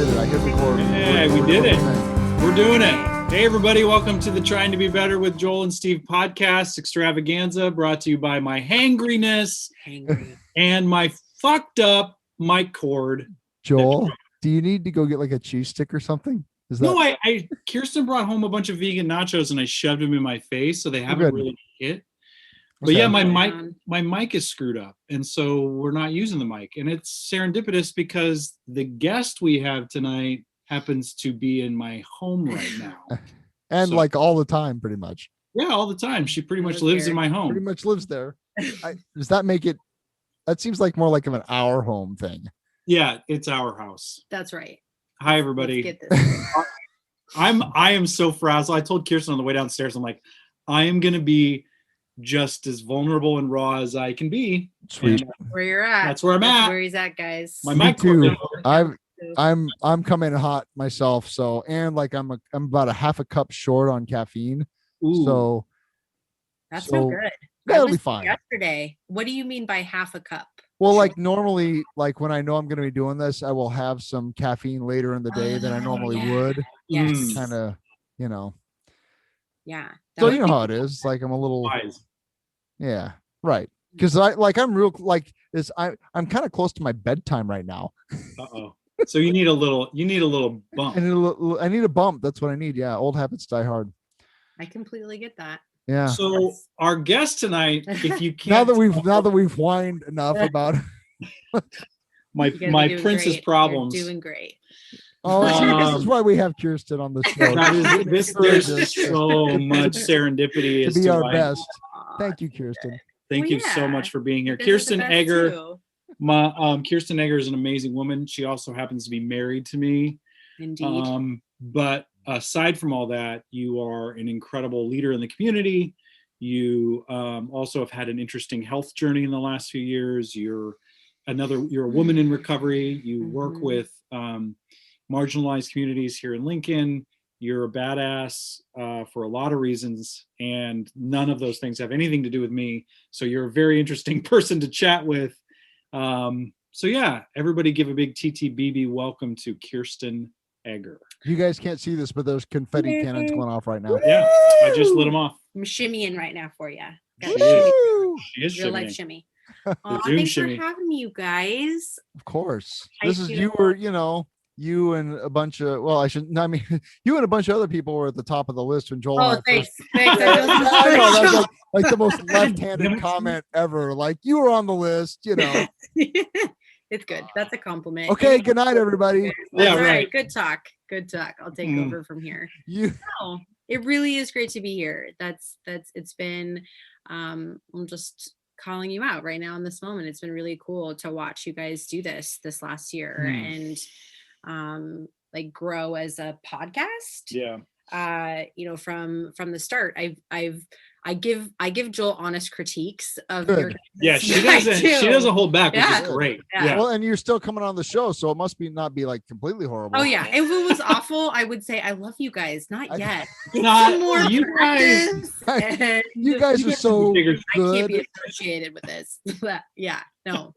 did it. I hit record. Hey, we did it. We're doing it. Hey, everybody. Welcome to the Trying to Be Better with Joel and Steve podcast extravaganza, brought to you by my hangriness and my fucked up mic cord. Joel, do you need to go get like a cheese stick or something? No, Kirsten brought home a bunch of vegan nachos and I shoved them in my face, so they haven't really hit. But yeah, my mic is screwed up, and so we're not using the mic. And it's serendipitous because the guest we have tonight happens to be in my home right now. And so, like all the time, pretty much. Yeah, all the time. She pretty much lives in my home. Pretty much lives there. Does that make it? That seems like more like an our home thing. Yeah, it's our house. That's right. Hi, everybody. Let's get this. I am so frazzled. I told Kirsten on the way downstairs, I'm like, I am going to be just as vulnerable and raw as I can be. Sweet. Where you're at. That's where I'm at. Where he's at, guys. My mic too. I'm coming hot myself. So, and like I'm about a half a cup short on caffeine. Ooh. So that's so good. That'll be fine. Yesterday. What do you mean by half a cup? Well, like normally, like when I know I'm going to be doing this, I will have some caffeine later in the day than I normally would. Yes. Kind of, you know. Yeah. So you know how it is. Like I'm a little wise. Yeah, right. Because I'm kind of close to my bedtime right now. Uh-oh. So you need a little bump. I need a bump. That's what I need. Yeah. Old habits die hard. I completely get that. Yeah. So our guest tonight, if you can't now that we've whined enough about my princess problems. You're doing great. Oh, this is why we have Kirsten on the show. There's so much serendipity to be our best. Thank you, Kirsten. Thank you so much for being here. Kirsten Egger. Kirsten Egger is an amazing woman. She also happens to be married to me. Indeed. But aside from all that, you are an incredible leader in the community. You also have had an interesting health journey in the last few years. You're a woman in recovery. You work with marginalized communities here in Lincoln. You're a badass for a lot of reasons, and none of those things have anything to do with me. So you're a very interesting person to chat with. So yeah, everybody give a big TTBB welcome to Kirsten Egger. You guys can't see this, but there's confetti cannons going off right now. Yeah, I just lit them off. I'm shimmying right now for you. She is real shimmying. life shimmy. Thanks for having me, you guys. Of course. You and a bunch of you and a bunch of other people were at the top of the list when Joel. Oh, thanks. I know, that's like the most left-handed comment ever. Like you were on the list, you know. It's good. That's a compliment. Okay, good night, everybody. Yeah, right. Good talk. I'll take over from here. No, it really is great to be here. It's been I'm just calling you out right now in this moment. It's been really cool to watch you guys do this last year and like grow as a podcast. Yeah. From the start, I give Joel honest critiques of your she doesn't hold back, which is great. Yeah. Well, and you're still coming on the show, so it must not be like completely horrible. Oh yeah. If it was awful, I would say I love you guys. Not yet. Not more you guys. You guys are so good. I can't be associated with this. Yeah. No,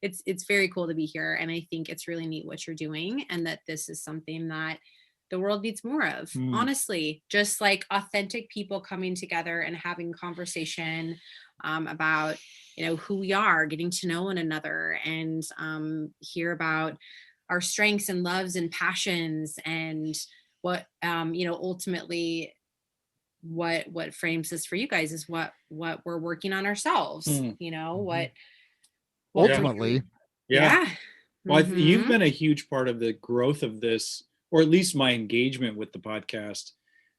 it's very cool to be here, and I think it's really neat what you're doing, and that this is something that the world needs more of. Honestly, just like authentic people coming together and having conversation about who we are, getting to know one another, and hear about our strengths and loves and passions, and what ultimately what frames this for you guys is what we're working on ourselves. What ultimately. Yeah. Well, you've been a huge part of the growth of this, or at least my engagement with the podcast.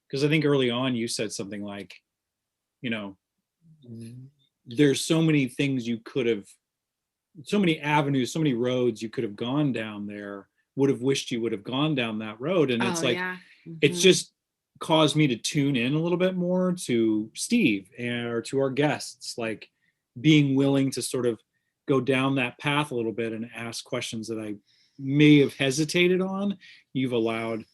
Because I think early on you said something like, there's so many things you could have, so many avenues, so many roads you could have gone down there, would have wished you would have gone down that road. And it's it's just caused me to tune in a little bit more to Steve or to our guests, like being willing to sort of go down that path a little bit and ask questions that I may have hesitated on. You've allowed,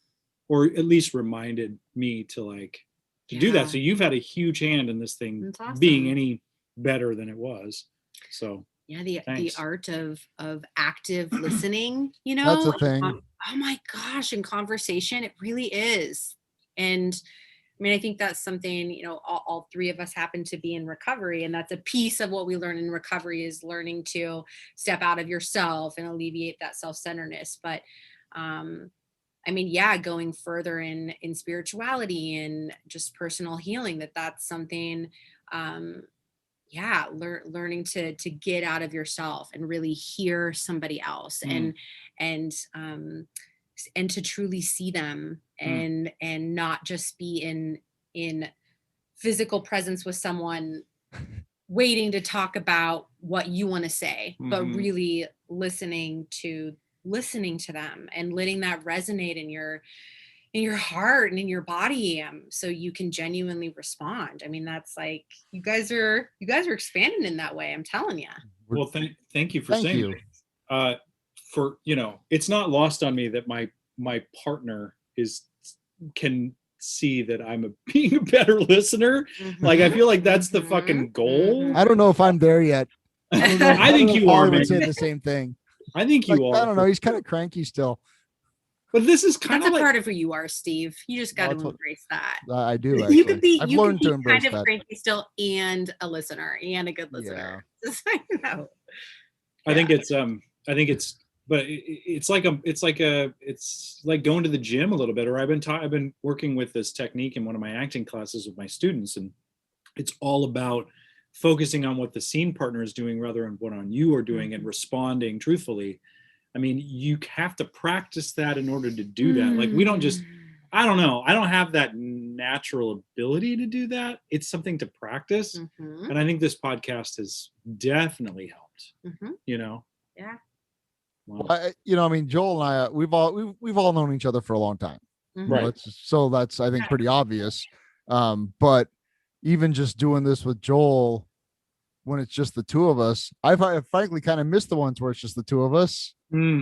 or at least reminded me to do that. So you've had a huge hand in this thing being any better than it was. So the art of active listening, that's a thing. oh my gosh, in conversation, it really is. And I mean, I think that's something, you know, all three of us happen to be in recovery. And that's a piece of what we learn in recovery, is learning to step out of yourself and alleviate that self-centeredness. But I mean, yeah, going further in spirituality and just personal healing, that's something, yeah, learning to get out of yourself and really hear somebody else, and and to truly see them, and not just be in physical presence with someone waiting to talk about what you want to say, but really listening to them and letting that resonate in your heart and in your body, so you can genuinely respond. I mean, that's like, you guys are expanding in that way, I'm telling you. Well, thank you for saying that. For, you know, it's not lost on me that my partner can see that I'm being a better listener. Like, I feel like that's the fucking goal. I don't know if I'm there yet. I think you are. I would say the same thing. I think you are. I don't know. He's kind of cranky still. But this is kind of like, part of who you are, Steve. You just got to embrace that. I do. Actually. You could be. I've you learned could be to embrace kind of that. cranky still, and a listener, and a good listener. Yeah. Just, know. I think it's. But it's like going to the gym a little bit. Or I've been working with this technique in one of my acting classes with my students, and it's all about focusing on what the scene partner is doing rather than what you are doing, and responding truthfully. I mean, you have to practice that in order to do that. Like, we don't just, I don't know. I don't have that natural ability to do that. It's something to practice. And I think this podcast has definitely helped, you know? Yeah. Wow. Well, you know, I mean, Joel and I, we've all known each other for a long time. Right. So that's, I think, pretty obvious. But even just doing this with Joel, when it's just the two of us, I frankly kind of miss the ones where it's just the two of us.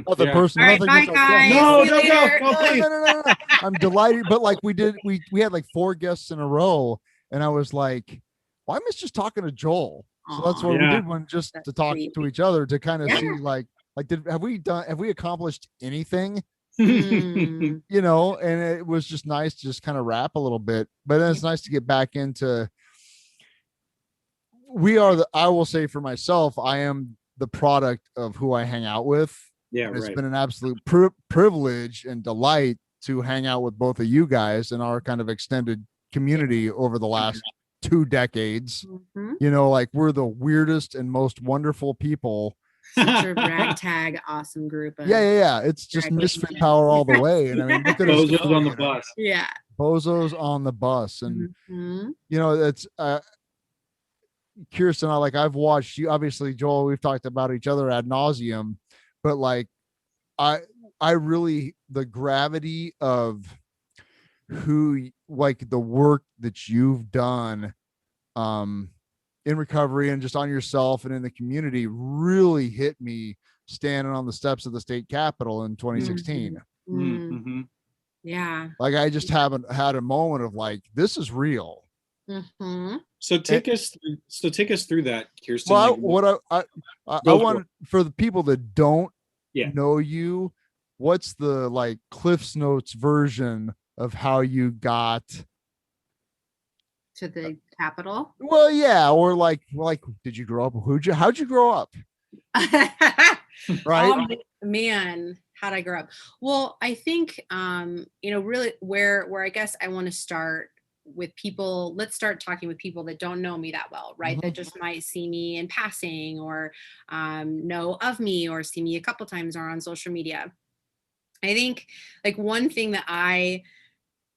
Other person. All right, bye, guys. No, don't go. No. I'm delighted, but like we had like 4 guests in a row, and I was like, well, I miss just talking to Joel. So that's what we did, one just to talk to each other, to kind of see like have we accomplished anything? You know, and it was just nice to just kind of rap a little bit, but then it's nice to get back into. I will say for myself, I am the product of who I hang out with. Yeah, and it's been an absolute privilege and delight to hang out with both of you guys in our kind of extended community over the last 2 decades. You know, like, we're the weirdest and most wonderful people. Such a ragtag, awesome group. Yeah. It's just misfit power all the way. And I mean, look at Bozo's on the bus. Yeah. Bozo's on the bus. And, you know, it's, Kirsten, I've watched you, obviously, Joel, we've talked about each other ad nauseum, but like, I really, the gravity of the work that you've done, in recovery and just on yourself and in the community really hit me standing on the steps of the state capitol in 2016. Yeah. Like, I just haven't had a moment of like, this is real. So take us through that, Kirsten. Well, I want, for the people that don't know you, what's the like Cliff's Notes version of how you got to the Capitol? Well, yeah, or like, did you grow up? How'd you grow up? Right? Man, how'd I grow up? Well, I think, you know, really where I guess I want to start with people. Let's start talking with people that don't know me that well, right? That just might see me in passing, or know of me, or see me a couple times, or on social media. I think like one thing that I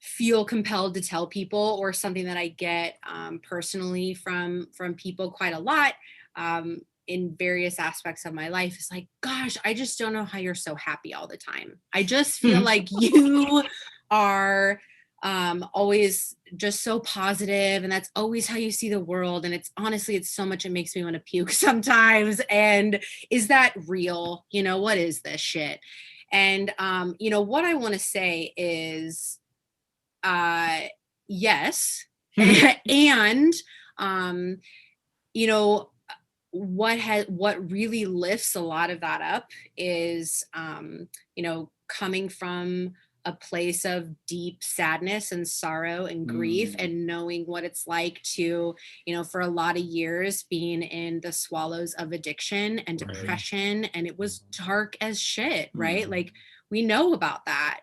feel compelled to tell people, or something that I get personally from people quite a lot in various aspects of my life, is like, gosh, I just don't know how you're so happy all the time. I just feel like you are always just so positive, and that's always how you see the world. And it's honestly, it's so much, it makes me want to puke sometimes. And is that real? You know, what is this shit? And you know, what I want to say is yes. And you know, what really lifts a lot of that up is, coming from a place of deep sadness and sorrow and grief, and knowing what it's like to, for a lot of years being in the swallows of addiction and depression, and it was dark as shit, right? Like, we know about that.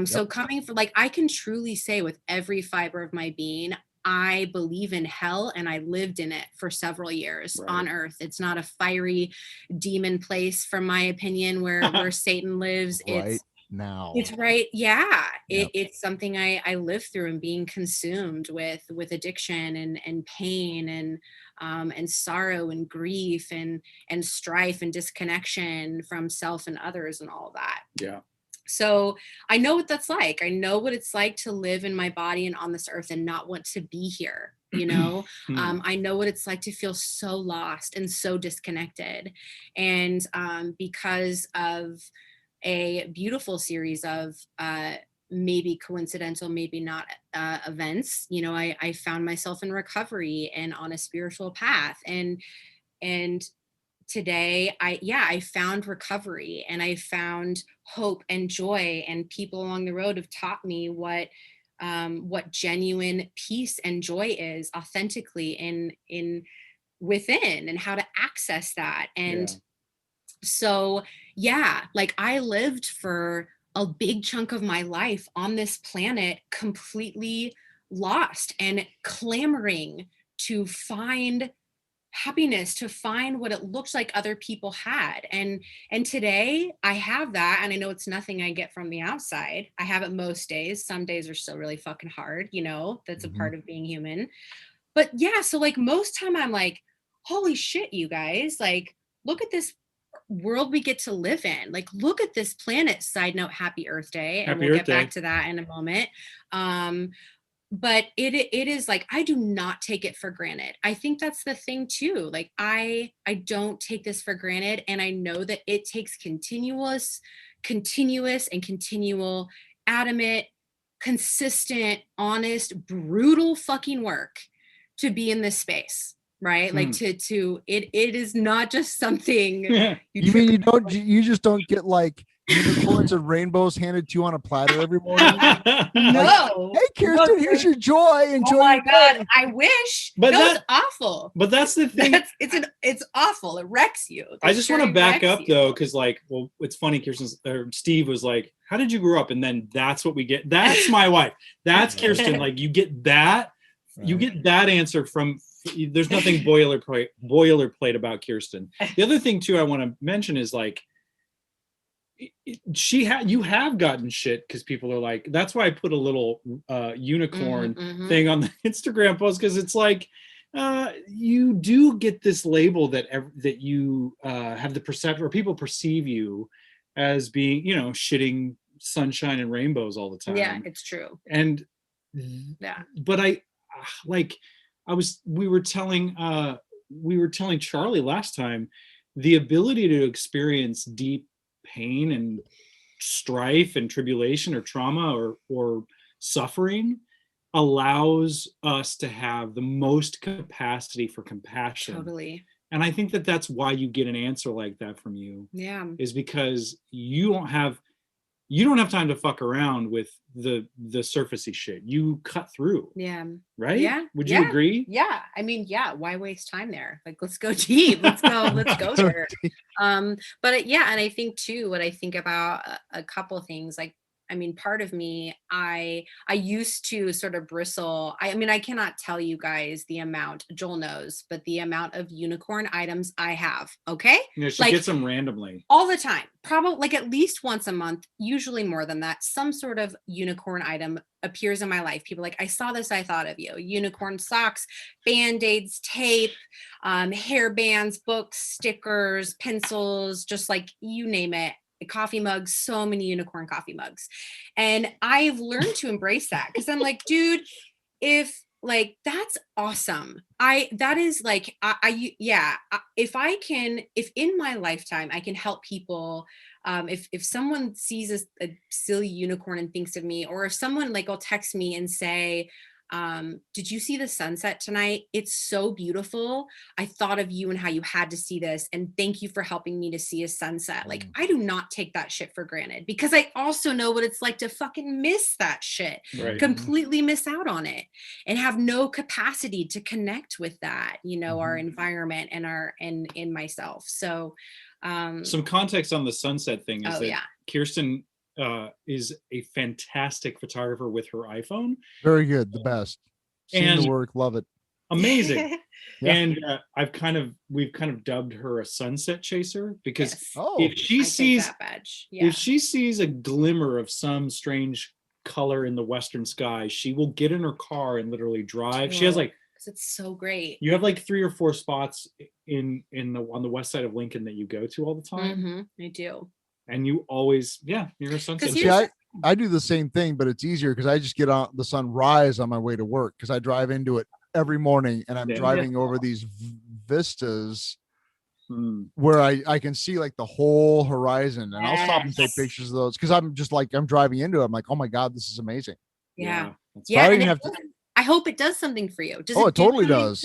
So coming from, like, I can truly say with every fiber of my being, I believe in hell, and I lived in it for several years on earth. It's not a fiery demon place, from my opinion, where Satan lives. It's right. Yeah. It's something I live through, and being consumed with addiction and pain and sorrow and grief and strife and disconnection from self and others and all of that. Yeah. So I know what that's like. I know what it's like to live in my body and on this earth and not want to be here. I know what it's like to feel so lost and so disconnected. And because of a beautiful series of maybe coincidental, maybe not events, I found myself in recovery and on a spiritual path. And today I found recovery, and I found hope and joy, and people along the road have taught me what genuine peace and joy is authentically in within, and how to access that. And so like, I lived for a big chunk of my life on this planet completely lost and clamoring to find happiness, to find what it looks like other people had. And today I have that, and I know it's nothing I get from the outside. I have it most days. Some days are still really fucking hard, that's a part of being human. But so like, most time I'm like, holy shit, you guys, like, look at this world we get to live in. Like, look at this planet. Side note, happy Earth Day. And we'll get back to that in a moment. But it is like, I do not take it for granted. I think that's the thing too. Like, I don't take this for granted. And I know that it takes continuous and continual, adamant, consistent, honest, brutal fucking work to be in this space. Right? Like, it is not just something. You just don't get like unicorns and rainbows handed to you on a platter every morning. No. Hey, Kirsten, here's your joy. Enjoy. Oh my God, I wish. But that's awful. But that's the thing. It's awful. It wrecks you. I just want to back up though, because like, well, it's funny. Steve was like, "How did you grow up?" And then that's what we get. That's my wife. That's Kirsten. Like, you get that. You get that answer from. There's nothing boilerplate about Kirsten. The other thing too I want to mention is like, you have gotten shit because people are like, that's why I put a little unicorn thing on the Instagram post, because it's like, you do get this label that you have the perception, or people perceive you as being, shitting sunshine and rainbows all the time. Yeah, it's true. And but we were telling Charlie last time, the ability to experience deep pain and strife and tribulation or trauma or suffering allows us to have the most capacity for compassion. Totally. And I think that's why you get an answer like that from you. Yeah. Is because you don't have time to fuck around with the surfacey shit. You cut through. Yeah. Right? Yeah. Would you agree? Yeah. I mean, why waste time there? Like, let's go deep. Let's go there. But and I think too, what I think about a couple things, like, I mean, part of me, I used to sort of bristle. I mean, I cannot tell you guys the amount, Joel knows, but the amount of unicorn items I have. Okay. Yeah, she gets them randomly. All the time. Probably like at least once a month, usually more than that. Some sort of unicorn item appears in my life. People are like, I saw this, I thought of you. Unicorn socks, Band-Aids, tape, hair bands, books, stickers, pencils, just like you name it. Coffee mugs, so many unicorn coffee mugs. And I've learned to embrace that, because I'm like, dude, if like, that's awesome. If in my lifetime I can help people, if someone sees a silly unicorn and thinks of me, or if someone like will text me and say, did you see the sunset tonight? It's so beautiful. I thought of you and how you had to see this, and thank you for helping me to see a sunset. Like, I do not take that shit for granted, because I also know what it's like to fucking miss that shit, Right. completely miss out on it, and have no capacity to connect with that, you know, our environment and in myself. So some context on the sunset thing is that Kirsten is a fantastic photographer with her iPhone. Very good, the best. Seen the work, love it. Amazing. And we've kind of dubbed her a sunset chaser, because if she sees a glimmer of some strange color in the western sky, she will get in her car and literally drive. She has like, it's so great. You have like 3 or 4 spots on the west side of Lincoln that you go to all the time. I do. And you always, you're a sunset. See, I do the same thing, but it's easier because I just get on the sunrise on my way to work, because I drive into it every morning, and I'm driving over these vistas where I can see like the whole horizon, and I'll stop and take pictures of those, because I'm just like, I'm driving into it. I'm like, oh my God, this is amazing. Yeah. I hope it does something for you. It totally does.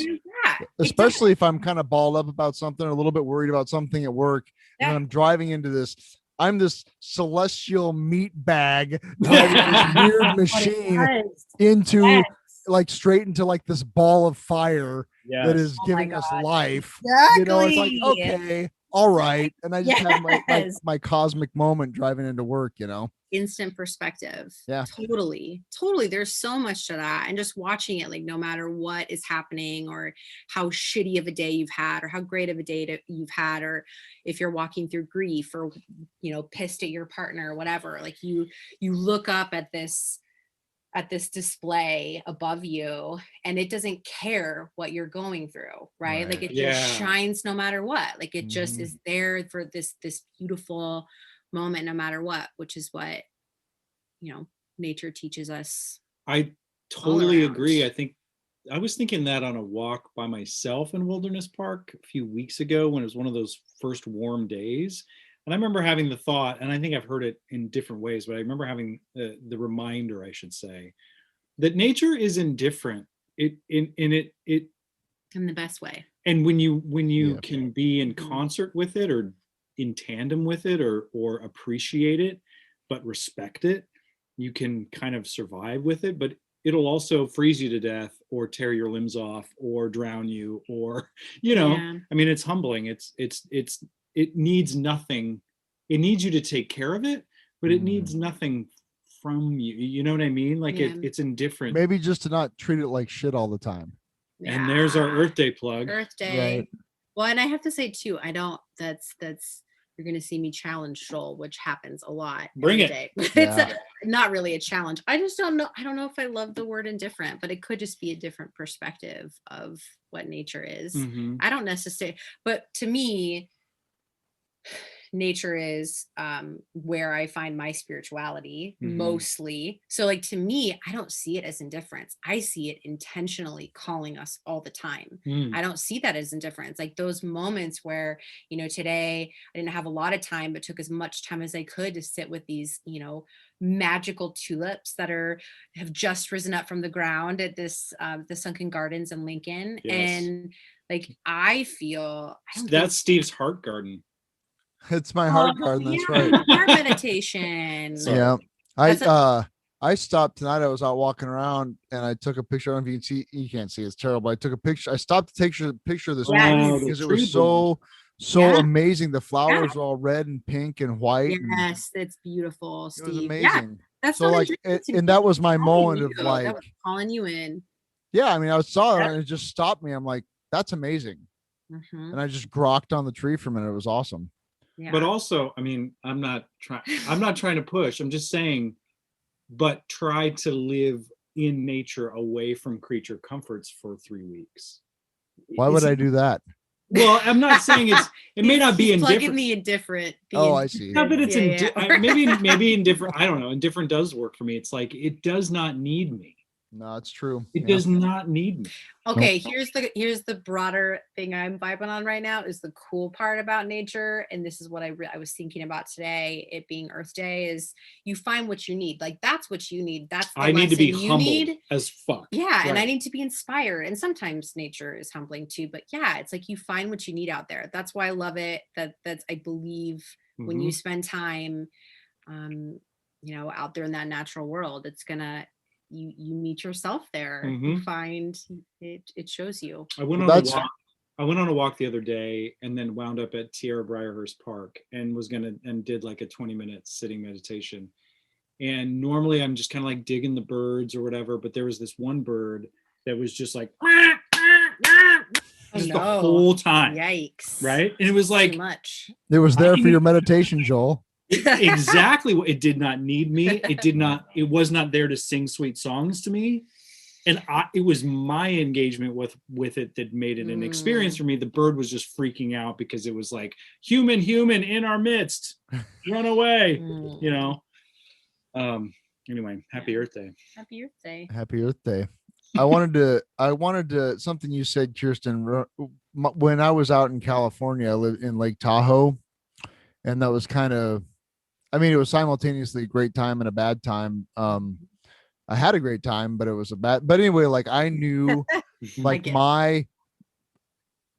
Especially if I'm kind of balled up about something, or a little bit worried about something at work, and I'm driving into this. I'm this celestial meat bag driving this weird machine into like straight into like this ball of fire that is giving us life. Exactly. You know, it's like, okay, all right. And I just have my cosmic moment driving into work, you know. Instant perspective. Yeah. Totally. There's so much to that. And just watching it, like, no matter what is happening, or how shitty of a day you've had, or how great of a day you've had, or if you're walking through grief, or, you know, pissed at your partner or whatever, like you look up at this display above you, and it doesn't care what you're going through, right? Like, it just shines no matter what. Like, it just is there for this beautiful moment no matter what, which is what, you know, nature teaches us. I totally agree. I think I was thinking that on a walk by myself in Wilderness Park a few weeks ago, when it was one of those first warm days. And I remember having the thought, and I think I've heard it in different ways, but I remember having the reminder, I should say, that nature is indifferent. In the best way. And when you can be in concert with it, or in tandem with it, or appreciate it, but respect it, you can kind of survive with it. But it'll also freeze you to death, or tear your limbs off, or drown you, or, you know, I mean, it's humbling. It needs nothing. It needs you to take care of it, but it needs nothing from you. You know what I mean? Like, it's indifferent. Maybe just to not treat it like shit all the time. Yeah. And there's our Earth Day plug. Earth Day. Right. Well, and I have to say too, that's you're going to see me challenge Joel, which happens a lot. Bring it. Day. It's not really a challenge. I just don't know. I don't know if I love the word indifferent, but it could just be a different perspective of what nature is. I don't necessarily, but to me, nature is where I find my spirituality mostly. So, like, to me, I don't see it as indifference. I see it intentionally calling us all the time. I don't see that as indifference. Like, those moments where, you know, today I didn't have a lot of time, but took as much time as I could to sit with these, you know, magical tulips that have just risen up from the ground at this the Sunken Gardens in Lincoln. And like, I feel that's Steve's heart garden. It's my heart garden. That's right. Heart meditation. Yeah. I stopped tonight. I was out walking around, and I took a picture. I don't know if you can see. You can't see. It's terrible. I took a picture. I stopped to take a picture of this tree because it was so amazing. The flowers were all red and pink and white. Yes, it's beautiful, Steve. It was amazing. Yeah, that's so like, and that was my moment of like, that was calling you in. Yeah, I mean, I saw it and it just stopped me. I'm like, that's amazing. And I just grokked on the tree for a minute. It was awesome. Yeah. But also, I mean, I'm not trying to push. I'm just saying, but try to live in nature away from creature comforts for 3 weeks. Why would I do that? Well, I'm not saying it may not be indifferent. Plugging the indifferent. I see. Not that it's maybe indifferent. I don't know. Indifferent does work for me. It's like, it does not need me. No, it's true. It does not need me. Okay, here's the broader thing I'm vibing on right now is the cool part about nature, and this is what I was thinking about today, it being Earth Day, is you find what you need. Like that's what you need. That's the I need to be humbled need. as fuck. Yeah, right. and I need to be inspired. And sometimes nature is humbling too, but yeah, it's like you find what you need out there. That's why I love it. That's I believe when you spend time out there in that natural world, it's gonna you meet yourself there. You find it shows you. I went on a walk the other day and then wound up at Tierra Briarhurst Park and did like a 20-minute sitting meditation. And normally I'm just kind of like digging the birds or whatever, but there was this one bird that was just like the whole time. Yikes. Right? And it was like too much. It was there for your meditation, Joel. Exactly. It did not need me. It was not there to sing sweet songs to me. And it was my engagement with it that made it an experience for me. The bird was just freaking out because it was like, human in our midst, run away, Anyway, happy Earth Day. Happy Earth Day. Happy Earth Day. I wanted to something you said, Kirsten, when I was out in California, I lived in Lake Tahoe, and that was it was simultaneously a great time and a bad time. I had a great time, but it was but anyway, like I knew like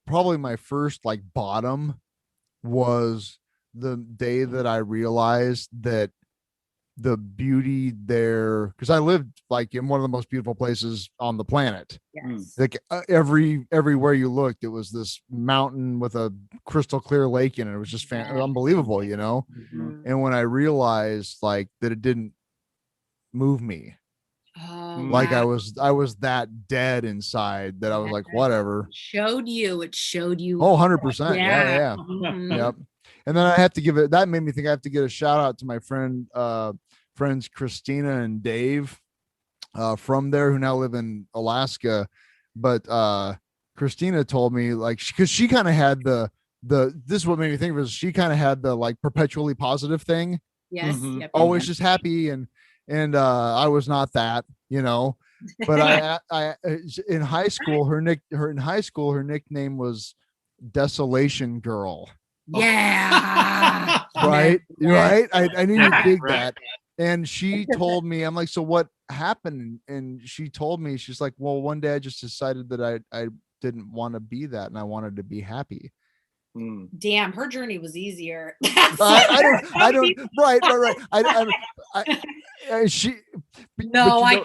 probably my first like bottom was the day that I realized that the beauty there, because I lived like in one of the most beautiful places on the planet. Yes. Like everywhere you looked, it was this mountain with a crystal clear lake in it. It was just unbelievable, And when I realized like that it didn't move me, like I was that dead inside that I was like, whatever. It showed you. Oh, 100%. Yeah. Yep. And then I have to that made me think I have to give a shout out to my friends Christina and Dave from there, who now live in Alaska. But Christina told me, like, because she kind of had this is what made me think of it, she kind of had the like perpetually positive thing. Yes. Yep. Always just happy, and I was not that, but I in high school her nickname was Desolation Girl. Yeah. Right. Right. I knew you'd dig that. And she told me, I'm like, so what happened? And she told me, she's like, well, one day I just decided that I didn't want to be that, and I wanted to be happy. Damn, her journey was easier. I don't. Right. I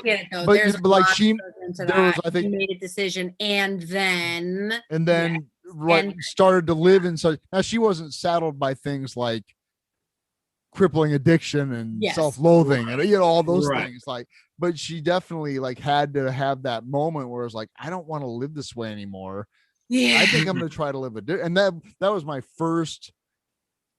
get it though. But like she made a decision and then started to live in such. Now she wasn't saddled by things like crippling addiction and self-loathing and all those things, like, but she definitely like had to have that moment where it's like, I don't want to live this way anymore. I think I'm going to try to live and that was my first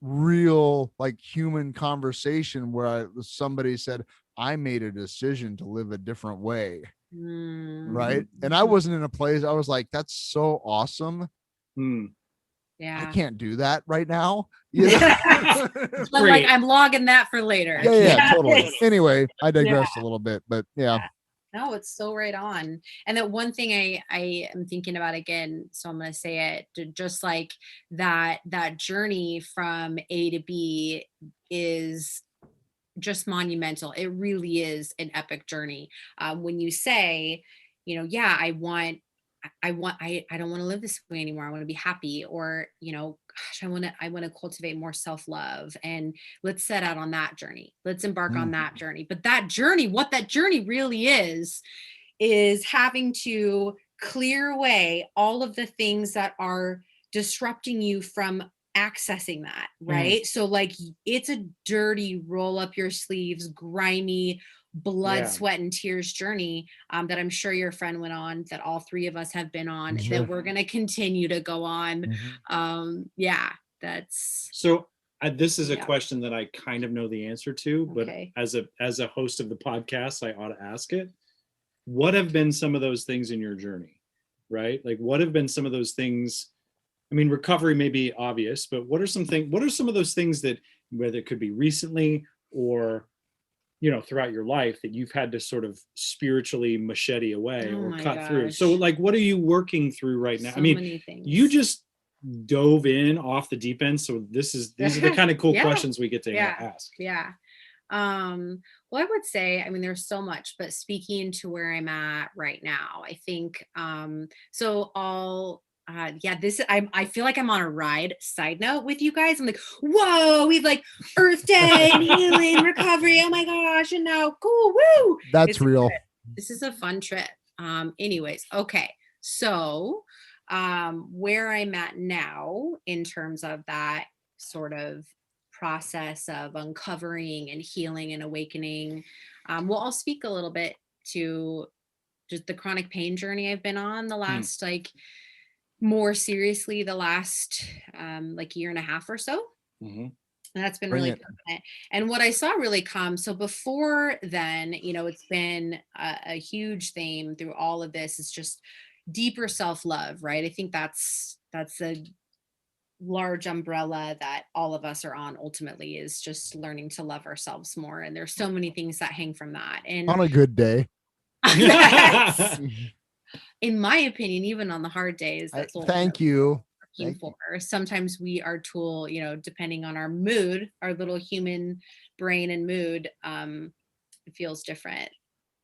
real like human conversation where somebody said, I made a decision to live a different way. Right. And I wasn't in a place, I was like, that's so awesome. Yeah, I can't do that right now. But like, I'm logging that for later. Yeah, totally. Anyway, I digressed a little bit, but yeah. No, it's so right on. And that one thing I am thinking about again, so I'm going to say it, just like that journey from A to B is just monumental. It really is an epic journey. When you say, I don't want to live this way anymore. I want to be happy, or, I want to cultivate more self-love, and let's set out on that journey. Let's embark on that journey. But that journey, what that journey really is having to clear away all of the things that are disrupting you from accessing that. Right. So like, it's a dirty, roll up your sleeves, grimy, blood, sweat, and tears journey that I'm sure your friend went on, that all three of us have been on, that we're going to continue to go on. That's so this is a question that I kind of know the answer to, but as a host of the podcast, I ought to ask it. What have been some of those things in your journey? Right? Like, what have been some of those things? I mean, recovery may be obvious, but what are some of those things that, whether it could be recently or throughout your life that you've had to sort of spiritually machete away or cut through. gosh. So like, what are you working through right now? So I mean, many things. you just dove in off the deep end. So these are the kind of cool Yeah. questions we get to Yeah. ask. Yeah. Well, I would say, I mean, there's so much, but speaking to where I'm at right now, I think, so I feel like I'm on a ride. Side note with you guys, I'm like, whoa, we've like Earth Day and healing, recovery. Oh my gosh. And now cool. Woo. That's real. This is a fun trip. Anyways. Okay. So, where I'm at now in terms of that sort of process of uncovering and healing and awakening. Well, I'll speak a little bit to just the chronic pain journey I've been on the last, like more seriously, the last like year and a half or so. Mm-hmm. And that's been really permanent. And what I saw really come. So before then, it's been a huge theme through all of this. It's just deeper self-love, right? I think that's a large umbrella that all of us are on ultimately, is just learning to love ourselves more. And there's so many things that hang from that. And on a good day. In my opinion, even on the hard days, that's thank you. For. Sometimes we are tool, depending on our mood, our little human brain and mood, it feels different,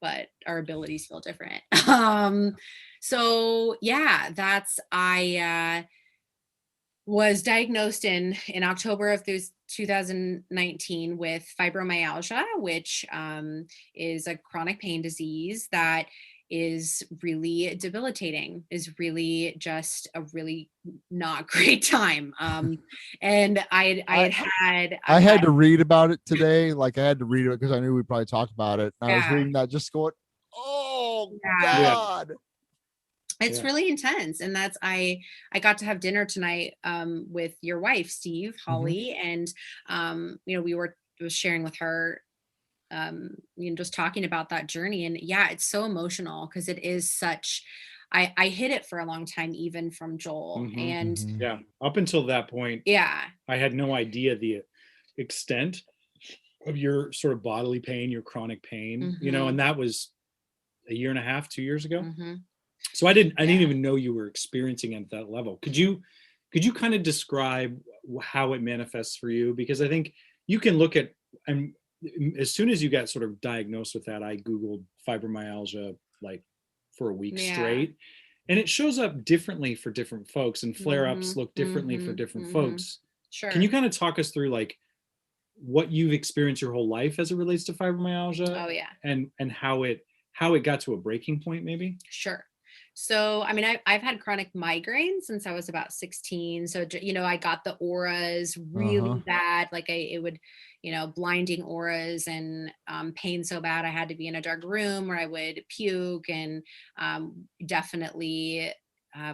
but our abilities feel different. So yeah, I was diagnosed in October of 2019 with fibromyalgia, which is a chronic pain disease that is really debilitating, is really just a really not great time. And I had to read about it today. Like I had to read it because I knew we'd probably talk about it. And I was reading that just going, oh God. It's really intense. And that's, I got to have dinner tonight with your wife, Steve, Holly. And, we was sharing with her, just talking about that journey. And yeah, it's so emotional because it is such, I hid it for a long time, even from Joel. And yeah, up until that point, I had no idea the extent of your sort of bodily pain, your chronic pain, and that was a year and a half, 2 years ago. So I didn't even know you were experiencing it at that level. Could you kind of describe how it manifests for you? Because I think you can look at, and as soon as you got sort of diagnosed with that, I Googled fibromyalgia like for a week straight, and it shows up differently for different folks, and flare-ups look differently for different folks. Sure. Can you kind of talk us through like what you've experienced your whole life as it relates to fibromyalgia? Oh yeah. And how it got to a breaking point, maybe? Sure. So, I mean, I've had chronic migraines since I was about 16. So, I got the auras really bad. Like it would, blinding auras and pain so bad. I had to be in a dark room where I would puke, and definitely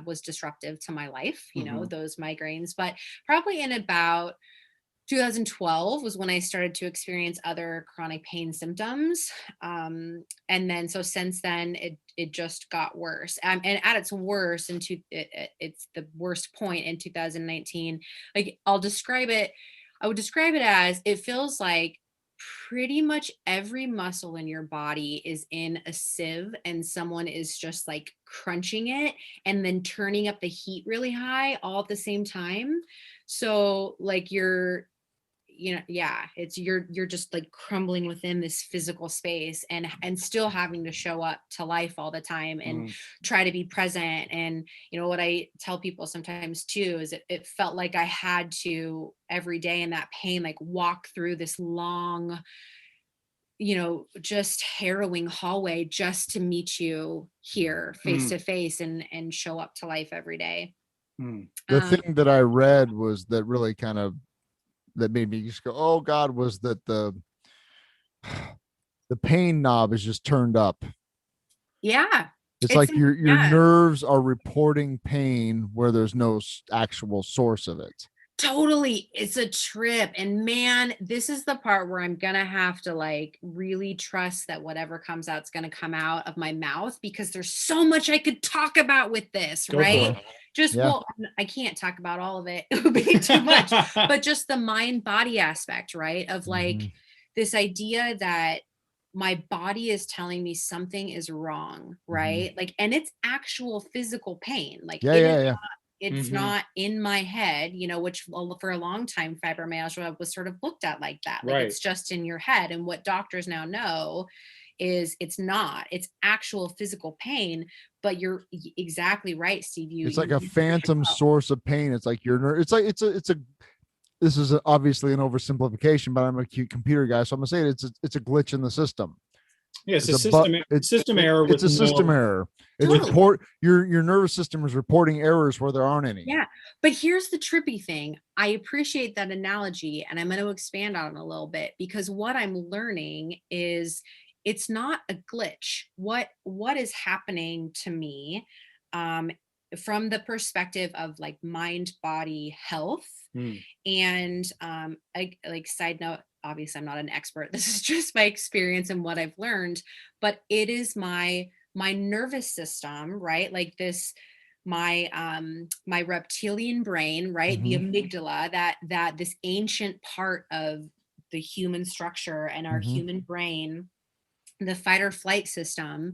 was disruptive to my life, those migraines. But probably in about 2012 was when I started to experience other chronic pain symptoms. And then, so since then, it just got worse. And at its worst, it's the worst point in 2019. Like I would describe it as, it feels like pretty much every muscle in your body is in a sieve, and someone is just like crunching it and then turning up the heat really high all at the same time. So like you're just like crumbling within this physical space, and still having to show up to life all the time and try to be present. And what I tell people sometimes too is it felt like I had to every day in that pain, like walk through this long, just harrowing hallway just to meet you here face to face and show up to life every day. The thing that I read was that really kind of that made me just go, oh God, was that the pain knob is just turned up. Yeah. It's like your nerves are reporting pain where there's no actual source of it. Totally. It's a trip. And man, this is the part where I'm going to have to like really trust that whatever comes out is going to come out of my mouth, because there's so much I could talk about with this, right? Well, I can't talk about all of it. It would be too much, but just the mind body aspect, right? Of like this idea that my body is telling me something is wrong, right? Like, and it's actual physical pain. Like it's not in my head, you know, which for a long time fibromyalgia was sort of looked at like that. Like it's just in your head. And what doctors now know is it's not, it's actual physical pain. But you're exactly right, Steve. It's like a phantom source of pain. It's like it's a this is obviously an oversimplification, but I'm a cute computer guy, so I'm gonna say it's a glitch in the system. Yeah, it's a system error. It's a system error. Totally. Your nervous system is reporting errors where there aren't any. Yeah, but here's the trippy thing. I appreciate that analogy, and I'm going to expand on it a little bit, because what I'm learning is it's not a glitch. What is happening to me, from the perspective of like mind body health, and like side note, obviously I'm not an expert. This is just my experience and what I've learned, but it is my nervous system, right? Like this, my reptilian brain, right? The amygdala, that this ancient part of the human structure and our human brain, the fight or flight system,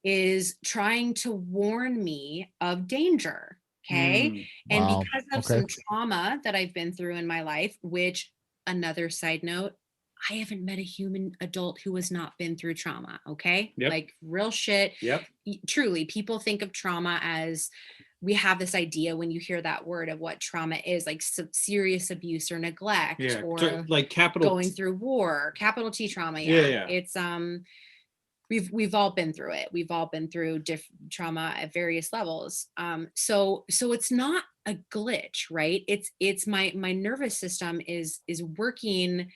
is trying to warn me of danger. Okay. And because of some trauma that I've been through in my life, which, another side note, I haven't met a human adult who has not been through trauma. Okay. Like real shit. Truly, people think of trauma as, we have this idea when you hear that word of what trauma is, like serious abuse or neglect, or like going through war, capital T trauma. It's we've all been through it. We've all been through trauma at various levels. So it's not a glitch, right? It's my nervous system is working.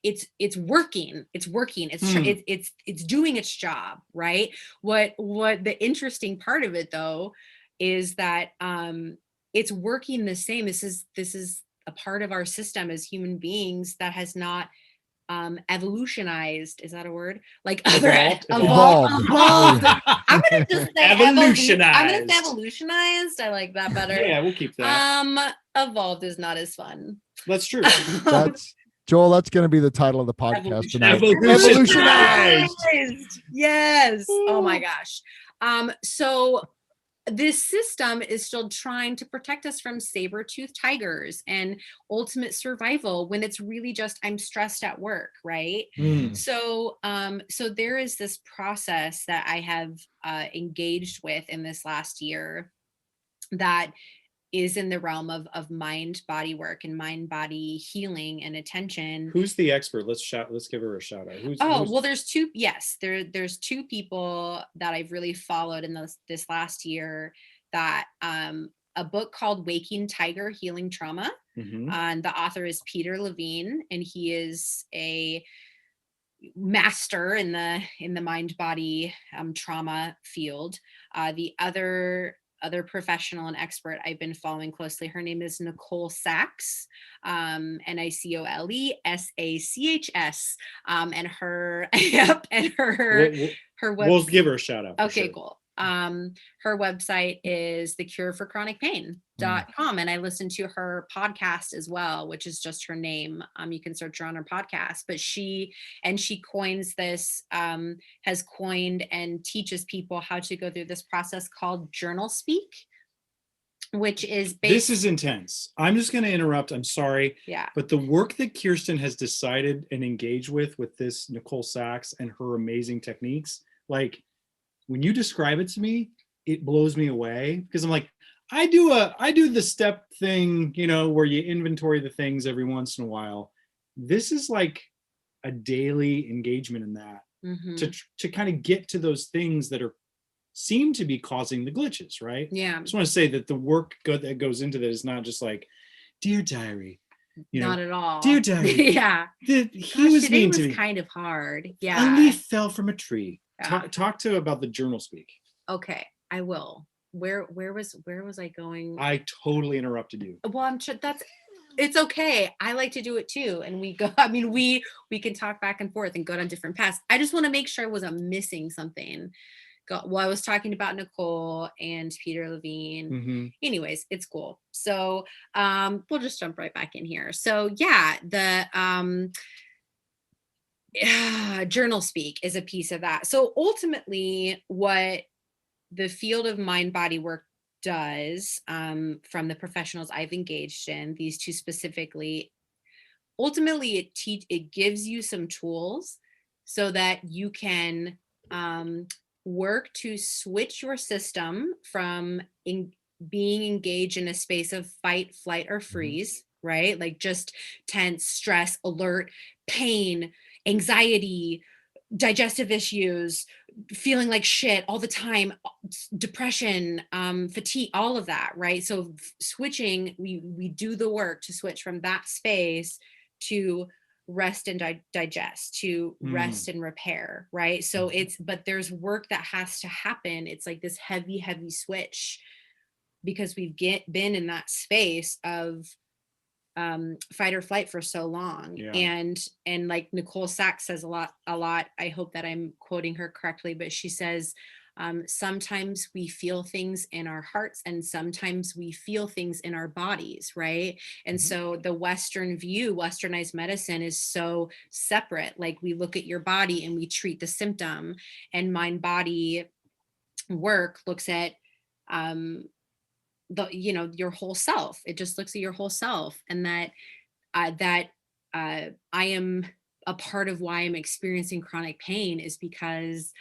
It's working. It's doing its job, right? What the interesting part of it though is that it's working the same. This is a part of our system as human beings that has not evolutionized, is that a word? Like evolved. I'm gonna just say evolutionized. I'm gonna say evolutionized. I like that better. Yeah, we'll keep that. Evolved is not as fun. That's true. That's Joel, that's going to be the title of the podcast tonight. Evolutionized. Yes. Oh my gosh. So this system is still trying to protect us from saber-toothed tigers and ultimate survival, when it's really just, I'm stressed at work, right? So there is this process that I have engaged with in this last year that is in the realm of mind body work and mind body healing and attention. Who's the expert? Let's give her a shout out. Well, there's two. Yes, there's two people that I've really followed in this last year. That a book called Waking Tiger: Healing Trauma. And the author is Peter Levine, and he is a master in the mind body trauma field. The other professional and expert I've been following closely, her name is Nicole Sachs, NicoleSachs, and her her website. We'll give her a shout out. Okay, cool. Her website is thecureforchronicpain.com, and I listen to her podcast as well, which is just her name. You can search her on her podcast, but she coins this, has coined and teaches people how to go through this process called journal speak, which is this is intense. I'm just going to interrupt. I'm sorry. Yeah. But the work that Kirsten has decided and engaged with this Nicole Sachs and her amazing techniques, like, when you describe it to me, it blows me away, because I'm like, I do the step thing, where you inventory the things every once in a while. This is like a daily engagement in that, to kind of get to those things that seem to be causing the glitches, right? Yeah. I just want to say that the work that goes into this is not just like, dear diary. Not at all. Dear diary. Yeah. He was mean to me. Kind of hard. Yeah. A leaf fell from a tree. Talk to about the journal speak. Okay, I will. Where was I going? I totally interrupted you. Well, I'm sure it's okay. I like to do it too, and we go. I mean, we can talk back and forth and go down different paths. I just want to make sure I wasn't missing something. Well, I was talking about Nicole and Peter Levine. Anyways, it's cool. So we'll just jump right back in here. So yeah, journal speak is a piece of that. So ultimately, what the field of mind body work does, from the professionals I've engaged in, these two specifically, ultimately it gives you some tools so that you can work to switch your system from being engaged in a space of fight, flight, or freeze, right? Like just tense, stress, alert, pain, anxiety, digestive issues, feeling like shit all the time, depression, fatigue, all of that, right? So switching, we do the work to switch from that space to rest and digest, to rest and repair, right? So but there's work that has to happen. It's like this heavy switch, because we've been in that space of fight or flight for so long. And like Nicole Sachs says a lot, I hope that I'm quoting her correctly, but she says, sometimes we feel things in our hearts and sometimes we feel things in our bodies, right? And so the Western view, westernized medicine, is so separate. Like we look at your body and we treat the symptom, and mind body work looks at your whole self. It just looks at your whole self. And that I am a part of why I'm experiencing chronic pain is because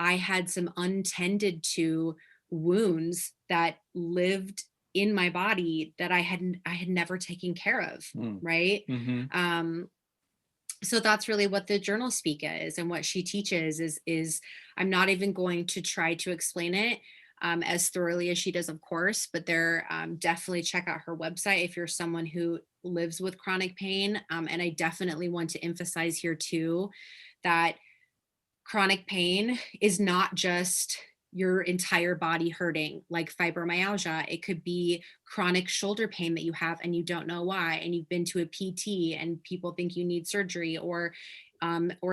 I had some untended to wounds that lived in my body that I had never taken care of. Right. So that's really what the journal speak is, and what she teaches is I'm not even going to try to explain it as thoroughly as she does, of course, but definitely check out her website if you're someone who lives with chronic pain. And I definitely want to emphasize here too, that chronic pain is not just your entire body hurting, like fibromyalgia. It could be chronic shoulder pain that you have and you don't know why, and you've been to a PT and people think you need surgery, or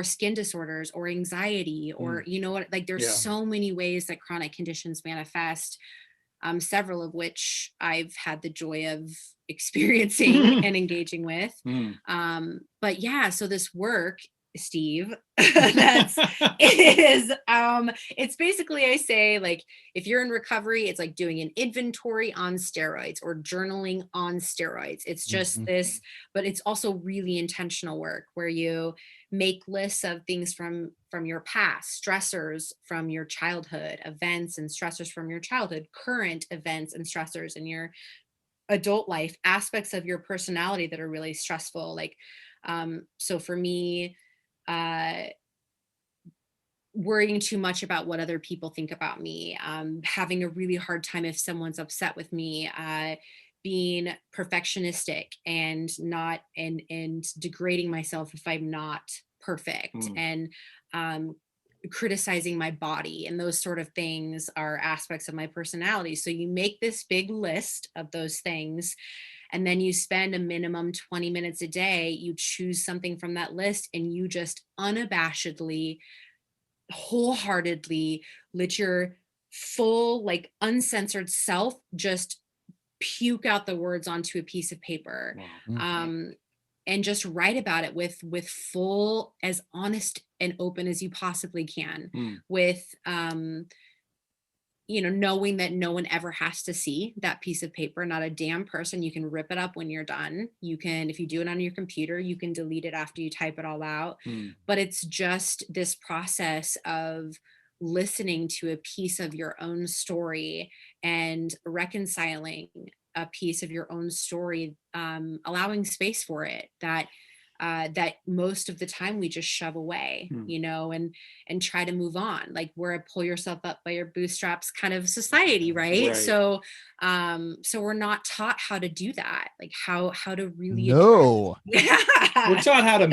skin disorders, or anxiety, or like there's so many ways that chronic conditions manifest, several of which I've had the joy of experiencing and engaging with. But yeah, so this work, Steve, it's basically, I say, like, if you're in recovery, it's like doing an inventory on steroids or journaling on steroids. It's just this, but it's also really intentional work where you make lists of things from your past, stressors from your childhood, events and stressors from your childhood, current events and stressors in your adult life, aspects of your personality that are really stressful. Like, so for me, worrying too much about what other people think about me, having a really hard time if someone's upset with me, being perfectionistic and not and degrading myself if I'm not perfect, and criticizing my body, and those sort of things are aspects of my personality. So you make this big list of those things, and then you spend a minimum 20 minutes a day. You choose something from that list and you just unabashedly, wholeheartedly let your full, like, uncensored self just puke out the words onto a piece of paper. And just write about it with full, as honest and open as you possibly can, with knowing that no one ever has to see that piece of paper, not a damn person. You can rip it up when you're done. You can, if you do it on your computer, you can delete it after you type it all out. But it's just this process of listening to a piece of your own story and reconciling a piece of your own story, allowing space for it, that most of the time we just shove away, and try to move on. Like, we're a pull yourself up by your bootstraps kind of society, right? So we're not taught how to do that, like how to really we're taught how to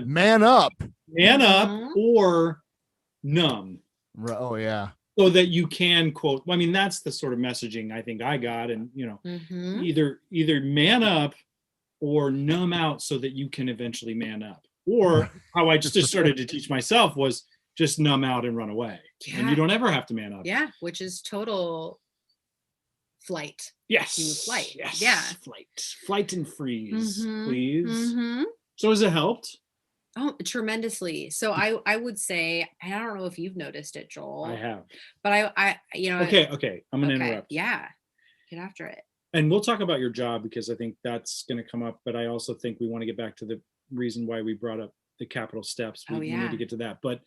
man up or numb. Oh yeah. So that you can quote. I mean, that's the sort of messaging I think I got, and either man up or numb out so that you can eventually man up. Or how I just started to teach myself was just numb out and run away, and you don't ever have to man up. Yeah, which is total flight. Yes. Flight. Yes. Yeah. Flight and freeze, please. So has it helped? Oh, tremendously. So I would say, and I don't know if you've noticed it, Joel. I have. But you know. Okay. I'm gonna interrupt. Yeah. Get after it. And we'll talk about your job because I think that's gonna come up, but I also think we want to get back to the reason why we brought up the capital steps. We need to get to that. But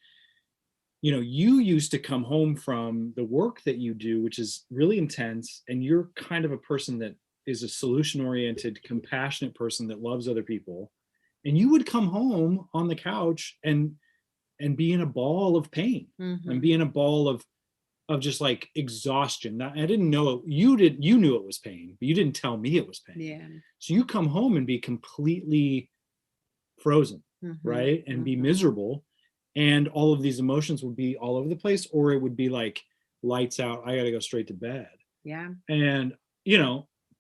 you used to come home from the work that you do, which is really intense, and you're kind of a person that is a solution-oriented, compassionate person that loves other people. And you would come home on the couch and be in a ball of pain and be in a ball of just like exhaustion. I didn't know you knew it was pain, but you didn't tell me it was pain. Yeah. So you come home and be completely frozen, right? And be miserable. And all of these emotions would be all over the place, or it would be like lights out. I got to go straight to bed. Yeah. And,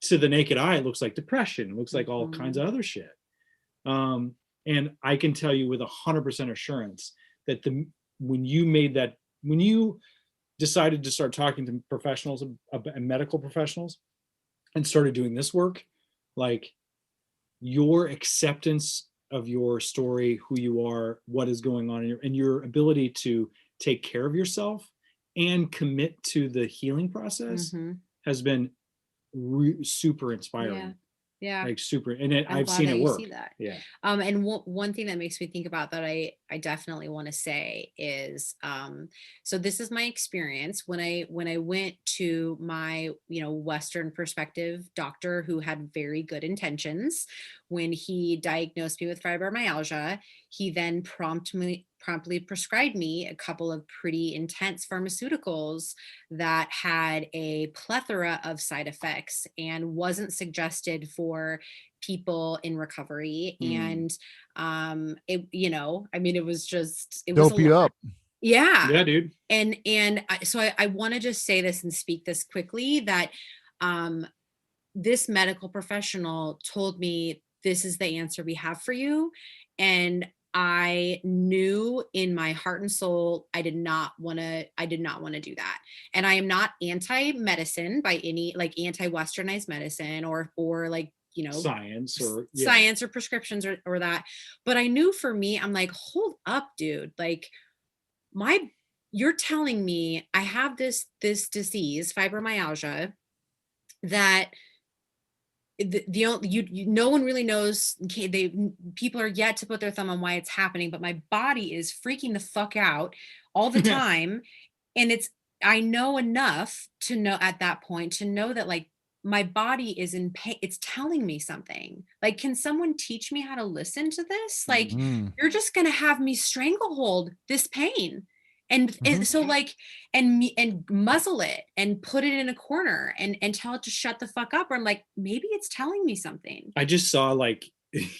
to the naked eye, it looks like depression. It looks like all kinds of other shit. And I can tell you with 100% assurance that when you decided to start talking to professionals and medical professionals and started doing this work, like your acceptance of your story, who you are, what is going on, and your ability to take care of yourself and commit to the healing process has been super inspiring. Yeah. Like super. And I've seen it work. Yeah. And one thing that makes me think about that I definitely want to say is, so this is my experience when I went to my, Western perspective doctor who had very good intentions. When he diagnosed me with fibromyalgia, he then promptly prescribed me a couple of pretty intense pharmaceuticals that had a plethora of side effects and wasn't suggested for people in recovery. And it was dope you up. Yeah, dude. And so I want to just say this and speak this quickly, that this medical professional told me, this is the answer we have for you. And I knew in my heart and soul, I did not want to do that. And I am not anti-medicine by any, like anti-Westernized medicine or like, science or prescriptions or that. But I knew for me, I'm like, hold up, dude. Like you're telling me I have this disease, fibromyalgia, that no one really knows. People are yet to put their thumb on why it's happening, but my body is freaking the fuck out all the time. And I know enough to know at that point to know that like my body is in pain. It's telling me something. Like, can someone teach me how to listen to this? Like, you're just going to have me stranglehold this pain. And so like, and muzzle it and put it in a corner and tell it to shut the fuck up. Or I'm like, maybe it's telling me something. I just saw like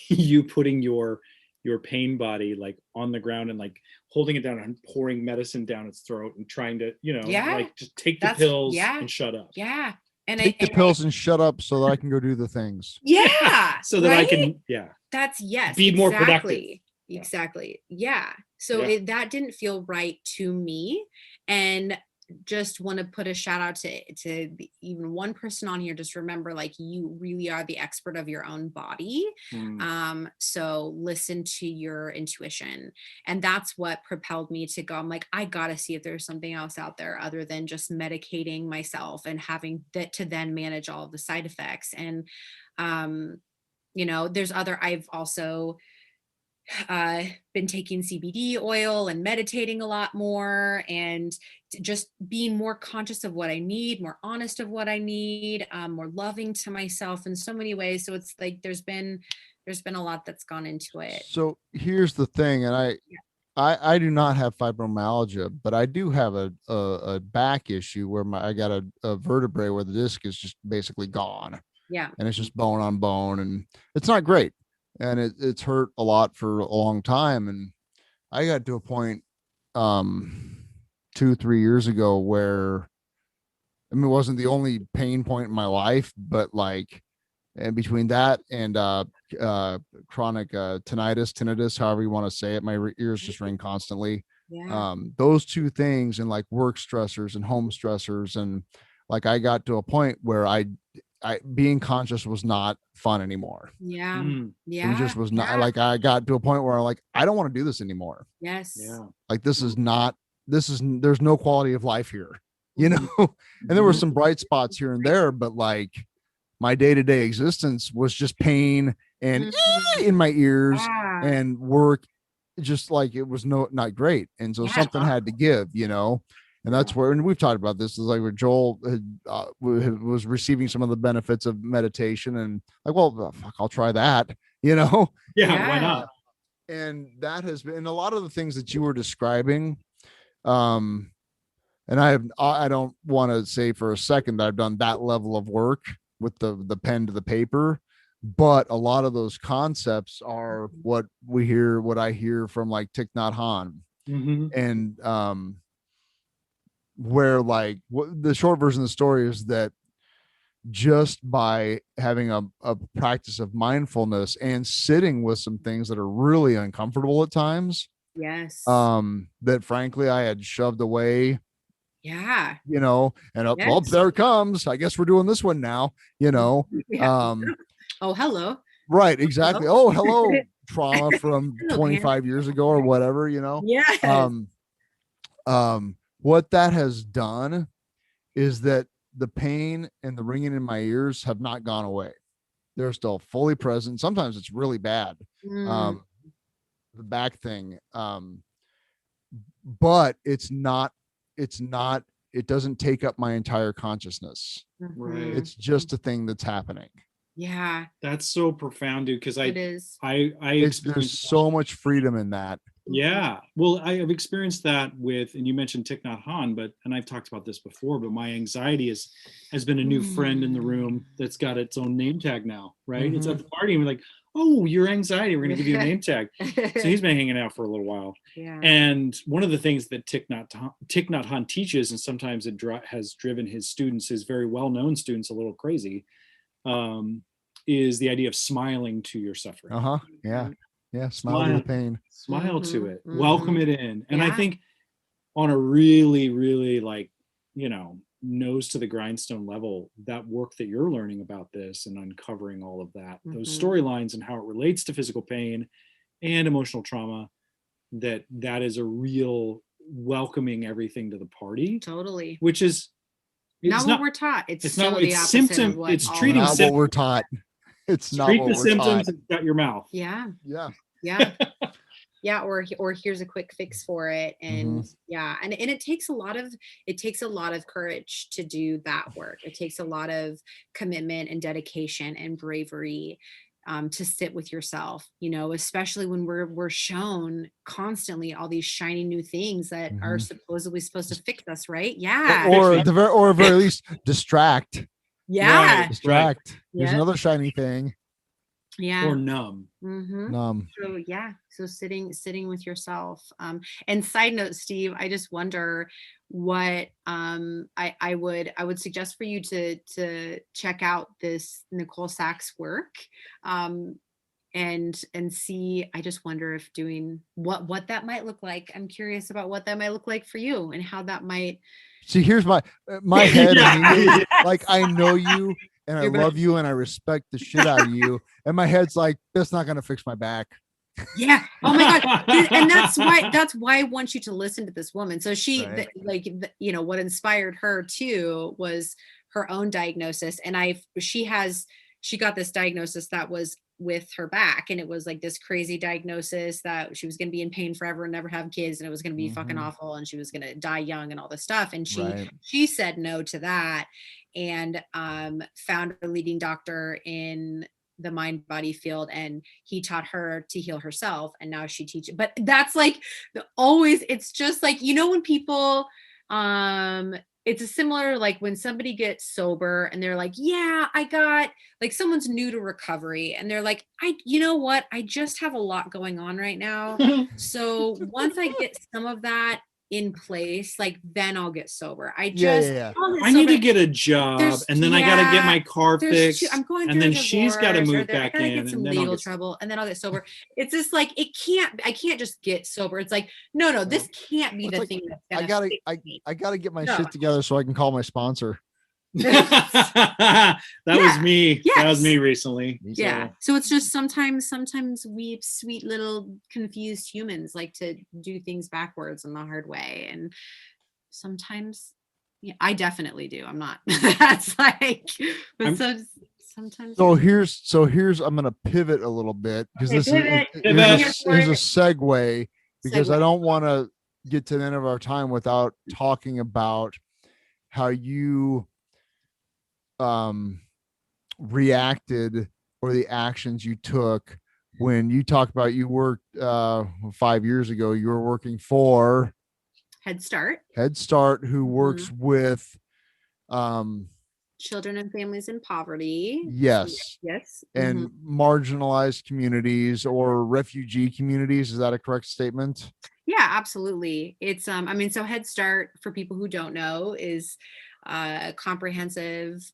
you putting your pain body like on the ground and like holding it down and pouring medicine down its throat and trying to, like just take the pills and shut up. Yeah. And take the pills and shut up so that I can go do the things. Yeah. So that I can, That's be more productive. Exactly. Yeah. So that didn't feel right to me. And just want to put a shout out to even one person on here. Just remember, like, you really are the expert of your own body. So listen to your intuition. And that's what propelled me to go. I'm like, I gotta see if there's something else out there other than just medicating myself and having that to then manage all of the side effects. And, there's I've also been taking CBD oil and meditating a lot more and just being more conscious of what I need, more honest of what I need, more loving to myself in so many ways. So it's like there's been a lot that's gone into it. So here's the thing, and I do not have fibromyalgia, but I do have a back issue where I got a vertebrae where the disc is just basically gone. Yeah. And it's just bone on bone, and it's not great. And it's hurt a lot for a long time. And I got to a point 2-3 years ago where, it wasn't the only pain point in my life, but like, and between that and chronic tinnitus, however you want to say it, my ears just ring constantly. Those two things, and like work stressors and home stressors, and like I got to a point where being conscious was not fun anymore. Yeah. It just was not like, I got to a point where I don't want to do this anymore. Yes. Yeah. Like there's no quality of life here, you know? And there were some bright spots here and there, but like my day-to-day existence was just pain and in my ears and work, just like it was not great. And so something had to give, you know? And that's where, and we've talked about this, is like where Joel was receiving some of the benefits of meditation, and like, well, fuck, I'll try that, you know? Yeah. Why not? And that has been a lot of the things that you were describing. And I don't want to say for a second that I've done that level of work with the pen to the paper, but a lot of those concepts are what I hear from like Thich Nhat Hanh. And where like the short version of the story is that just by having a practice of mindfulness and sitting with some things that are really uncomfortable at times, that frankly I had shoved away, you know, and well, there it comes, I guess we're doing this one now, you know. Oh, hello. Right, exactly. Hello. Oh, hello, trauma from 25 years ago or whatever, you know. What that has done is that the pain and the ringing in my ears have not gone away. They're still fully present. Sometimes it's really bad. The back thing. But it doesn't take up my entire consciousness. Right. It's just a thing that's happening. Yeah. That's so profound, dude. Cause there's so much freedom in that. Yeah. Well, I have experienced that and you mentioned Thich Nhat Hanh, and I've talked about this before, but my anxiety has been a new friend in the room that's got its own name tag now, right? It's at the party and we're like, oh, your anxiety, we're going to give you a name tag. So he's been hanging out for a little while. Yeah. And one of the things that Thich Nhat Hanh teaches, and sometimes it has driven his students, his very well-known students, a little crazy, is the idea of smiling to your suffering. Yeah, smile to the pain. Smile to it. Welcome it in. And I think on a really, really like, you know, nose to the grindstone level, that work that you're learning about this and uncovering all of that, those storylines and how it relates to physical pain and emotional trauma, that is a real welcoming everything to the party. Totally. Which is not what we're taught. It's not the opposite symptom. Of what it's treating not what we're taught. It's not treat what the we're symptoms taught. and shut your mouth. Yeah. Or here's a quick fix for it. And and it takes a lot of courage to do that work. It takes a lot of commitment and dedication and bravery to sit with yourself, you know, especially when we're shown constantly all these shiny new things that are supposedly supposed to fix us, right? Or at the very least distract. Distract. There's another shiny thing. Or numb. Numb. So sitting with yourself. And side note, Steve, I just wonder what I would suggest for you to check out this Nicole Sachs work. And see, I just wonder if doing what that might look like. I'm curious about what that might look like for you and how that might. See, here's my head. Like, I know you and I love you and I respect the shit out of you. And my head's like, that's not going to fix my back. Yeah. Oh my God. And that's why I want you to listen to this woman. So she, you know, what inspired her too was her own diagnosis. And she got this diagnosis that was with her back, and it was like this crazy diagnosis that she was going to be in pain forever and never have kids, and it was going to be fucking awful, and she was going to die young and all this stuff. And she said no to that, and found a leading doctor in the mind body field, and he taught her to heal herself, and now she teaches. But that's like it's just like, you know, when people it's a similar, like when somebody gets sober and they're like, yeah, I got, like, someone's new to recovery and they're like, you know what? I just have a lot going on right now. So once I get some of that in place, like, then I'll get sober. I need to get a job, and then I got to get my car fixed, I'm going and then she's got to move back in, get some legal trouble, and then I'll get sober. It's just like, I can't just get sober. It's like, no, this can't be the thing that's I gotta get my shit together so I can call my sponsor. That was me. Yes. That was me recently. Yeah. So it's just sometimes we sweet little confused humans like to do things backwards in the hard way. And sometimes, yeah, I definitely do. I'm not. That's like, but sometimes. So here's I'm gonna pivot a little bit because here's a segue because I don't want to get to the end of our time without talking about how you reacted or the actions you took when you talked about you worked 5 years ago. You were working for Head Start, who works with children and families in poverty. Yes. And marginalized communities or refugee communities. Is that a correct statement? Yeah, absolutely. It's I mean, so Head Start, for people who don't know, is a comprehensive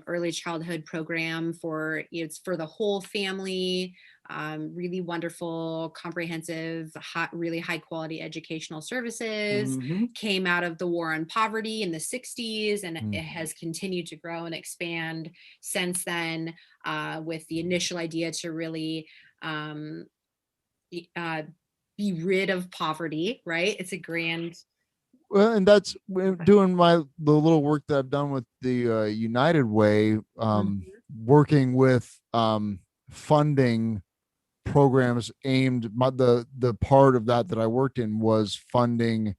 early childhood program it's for the whole family. Really wonderful, comprehensive, really high quality educational services. Came out of the war on poverty in the 60s, and it has continued to grow and expand since then, with the initial idea to really be rid of poverty, right? It's a grand. Well, and that's doing the little work that I've done with the United Way, working with funding programs aimed. The part of that I worked in was funding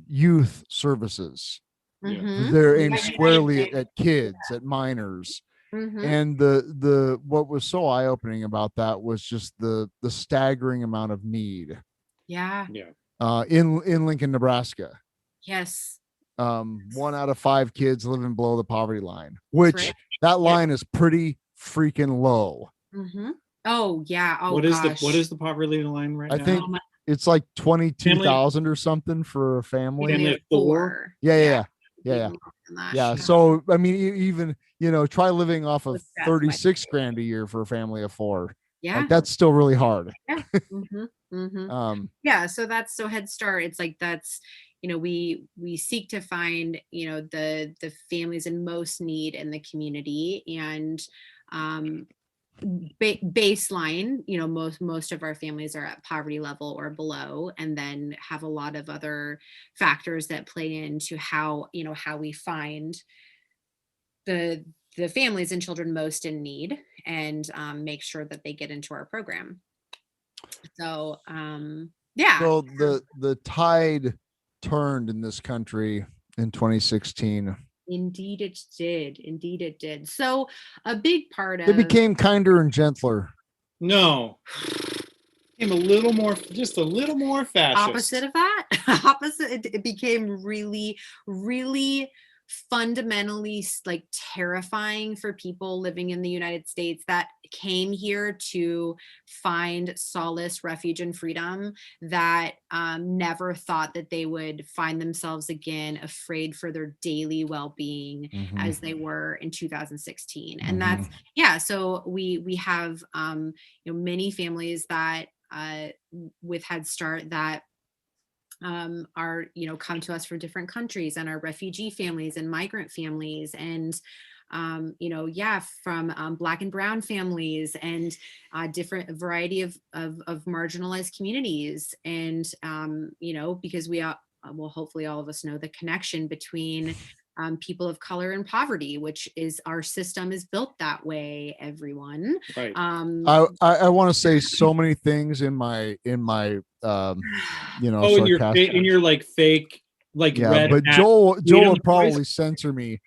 youth services. They're aimed squarely at kids, at minors. And the what was so eye-opening about that was just the staggering amount of need. In Lincoln, Nebraska. Yes. 1 out of 5 kids living below the poverty line, which that line is pretty freaking low. Oh yeah. Oh, what is the poverty line right now? I think it's like 22,000 or something for a family of 4. Yeah. So I mean, even try living off of 36 grand a year for a family of 4. Yeah, like, that's still really hard. So Head Start, it's like that's we seek to find the families in most need in the community, and baseline, most of our families are at poverty level or below, and then have a lot of other factors that play into how we find the families and children most in need, and make sure that they get into our program. So So the tide turned in this country in 2016. Indeed it did. So a big part of it became kinder and gentler. No. Became a little more fascist. Opposite of that. It became really, really fundamentally like terrifying for people living in the United States that came here to find solace, refuge, and freedom, that never thought that they would find themselves again afraid for their daily well-being as they were in 2016. And that's so we have many families that with Head Start that are come to us from different countries, and are refugee families and migrant families, and from Black and brown families, and different variety of marginalized communities, and because we are hopefully all of us know the connection between people of color and poverty, which is our system is built that way, everyone. Right. I want to say so many things in my in your like fake like red but Joel would probably censor me.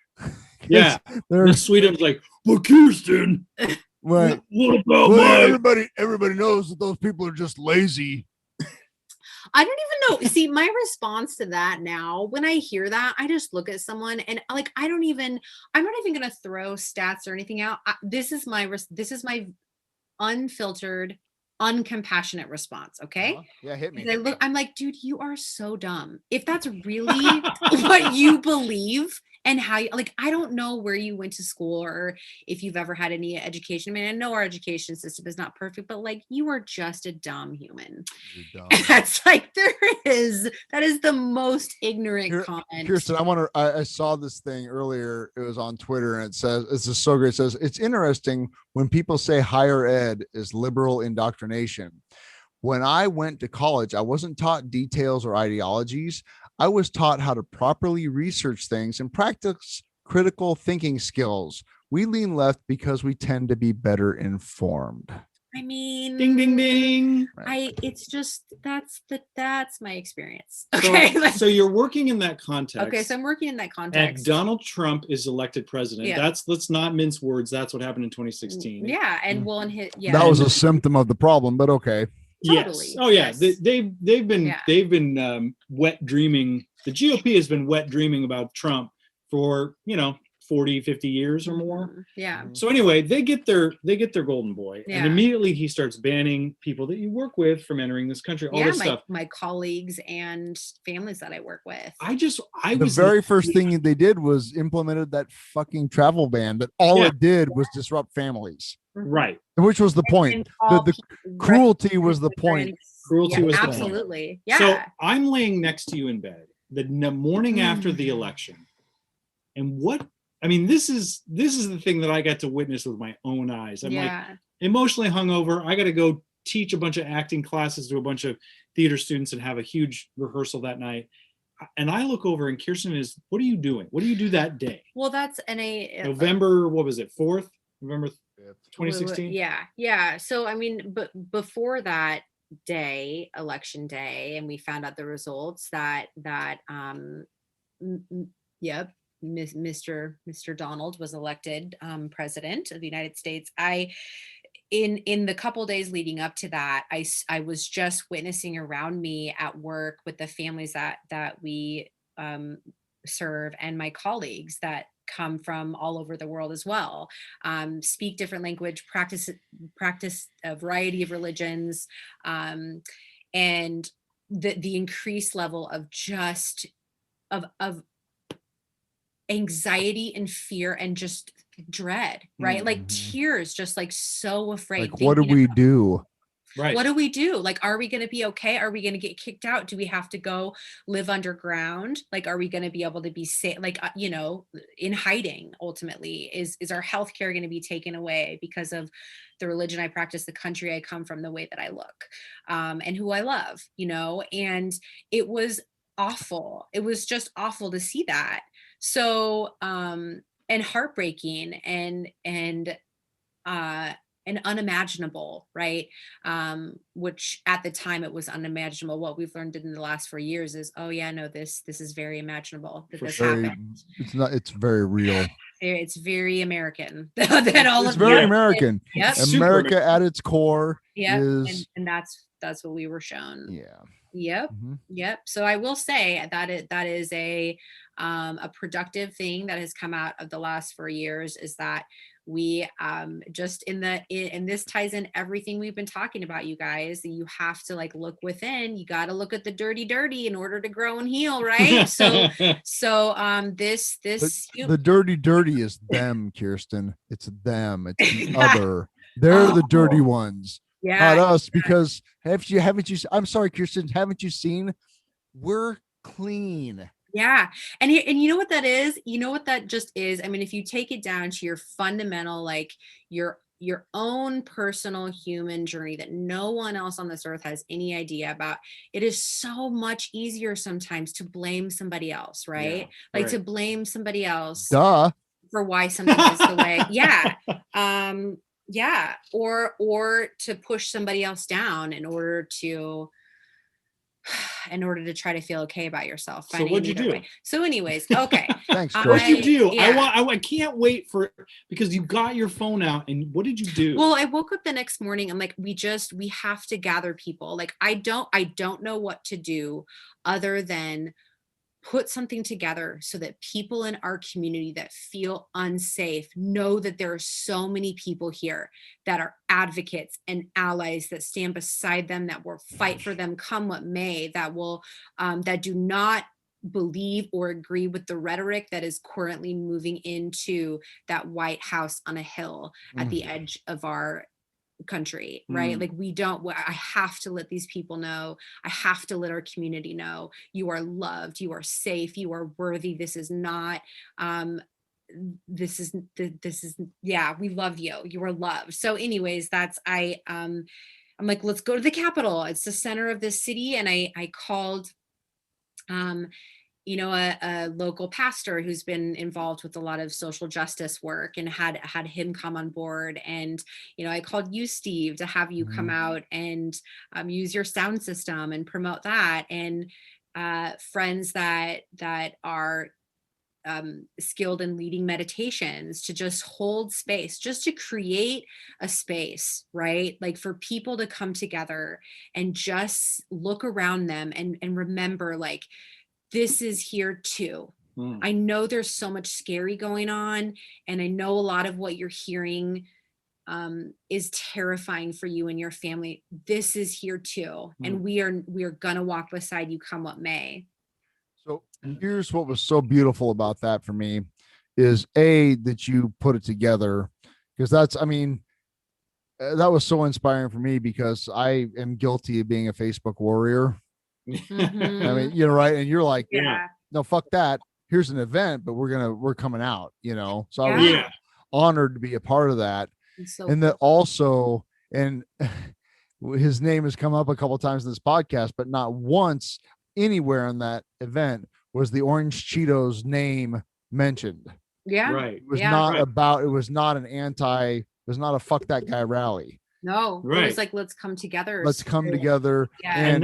Yeah. Sweetum's like, well, Kirsten, what about everybody knows that those people are just lazy. I don't even know. See, my response to that now, when I hear that, I just look at someone and like, I'm not even going to throw stats or anything out. This is my unfiltered, uncompassionate response. Okay. Yeah. Hit me. I'm like, dude, you are so dumb. If that's really what you believe and how you, like, I don't know where you went to school or if you've ever had any education. I mean, I know our education system is not perfect, but like, you are just a dumb human. You're dumb. That's like, that is the most ignorant comment. Kirsten, I saw this thing earlier. It was on Twitter and it says, it's just so great. It says, it's interesting when people say higher ed is liberal indoctrination. When I went to college, I wasn't taught details or ideologies. I was taught how to properly research things and practice critical thinking skills. We lean left because we tend to be better informed. I mean, ding, ding, ding. It's just, that's my experience. Okay. So you're working in that context. Okay. So I'm working in that context. And Donald Trump is elected president. Yeah. Let's not mince words. That's what happened in 2016. Yeah. And well, that was a symptom of the problem, but okay. Totally. Yes. Oh yeah. Yes. They've been wet dreaming. The GOP has been wet dreaming about Trump for, 40, 50 years or more. Yeah. So anyway, they get their golden boy, and immediately he starts banning people that you work with from entering this country. All this stuff. My colleagues and families that I work with. The very first thing they did was implemented that fucking travel ban, but all it did was disrupt families. Right. Which was the point. The cruelty was the point. Cruelty was absolutely. The point. Yeah. So I'm laying next to you in bed the morning after the election, and this is the thing that I got to witness with my own eyes. I'm like emotionally hungover. I got to go teach a bunch of acting classes to a bunch of theater students and have a huge rehearsal that night. And I look over and Kirsten is, what are you doing? What do you do that day? Well, that's November, what was it? 4th? November 2016? Yeah. So, I mean, but before that day, election day, and we found out the results Mr. Donald was elected president of the United States. In the couple days leading up to that, I was just witnessing around me at work with the families that we serve and my colleagues that come from all over the world as well, speak different language, practice a variety of religions, and the increased level of just of anxiety and fear and just dread, right? Like tears, just like so afraid. Like, what do we do? Right. What do we do? Like, are we going to be okay? Are we going to get kicked out? Do we have to go live underground? Like, are we going to be able to be safe? Like, in hiding ultimately? Is our healthcare going to be taken away because of the religion I practice, the country I come from, the way that I look, and who I love, and it was awful. It was just awful to see that. So, and heartbreaking and unimaginable, right? Which at the time it was unimaginable. What we've learned in the last 4 years is, this is very imaginable that this happened. It's very real. It's very American. It's very American. Yep. America at its core. Yeah. Is... And that's what we were shown. Yeah. Yep. Mm-hmm. Yep. So I will say that is a productive thing that has come out of the last 4 years, is that we just and this ties in everything we've been talking about, you guys. You have to look within. You got to look at the dirty in order to grow and heal, right? So the dirty is them, Kirsten. It's them. It's the other. They're the dirty ones. Yeah, not us, because haven't you I'm sorry, Kirsten, haven't you seen? We're clean. Yeah. And you know what that is? You know what that just is? I mean, if you take it down to your fundamental, your own personal human journey that no one else on this earth has any idea about, it is so much easier sometimes to blame somebody else, right? Yeah, to blame somebody else. Duh. For why something is the way. Yeah. Yeah. Or to push somebody else down in order to try to feel okay about yourself. So what'd you do? So anyways, okay. Thanks. What'd you do? Yeah. I can't wait because you got your phone out, and what did you do? Well, I woke up the next morning. I'm like, we have to gather people. Like, I don't know what to do other than put something together so that people in our community that feel unsafe know that there are so many people here that are advocates and allies that stand beside them, that will fight for them come what may, that will that do not believe or agree with the rhetoric that is currently moving into that White House on a hill at the edge of our country, right? Like I have to let these people know, I have to let our community know, you are loved, you are safe, you are worthy. This is not yeah, we love you, you are loved. So anyways, I'm like, let's go to the Capitol. It's the center of this city. And I called a local pastor who's been involved with a lot of social justice work, and had him come on board. And, I called you, Steve, to have you come out and use your sound system and promote that. And friends that are skilled in leading meditations, to just hold space, just to create a space, right? Like for people to come together and just look around them and remember, like, this is here too. I know there's so much scary going on, and I know a lot of what you're hearing is terrifying for you and your family. This is here too. And we are gonna walk beside you come what may. So here's what was so beautiful about that for me is that you put it together, because that was so inspiring for me, because I am guilty of being a Facebook warrior. Right. And you're like, no, fuck that. Here's an event, but we're coming out, so I was honored to be a part of that. And that also, and his name has come up a couple of times in this podcast, but not once anywhere in that event was the Orange Cheetos name mentioned. Yeah. Right. It was not about, it was not a fuck that guy rally. No. Right. It was like, let's come together. Let's come together. Yeah.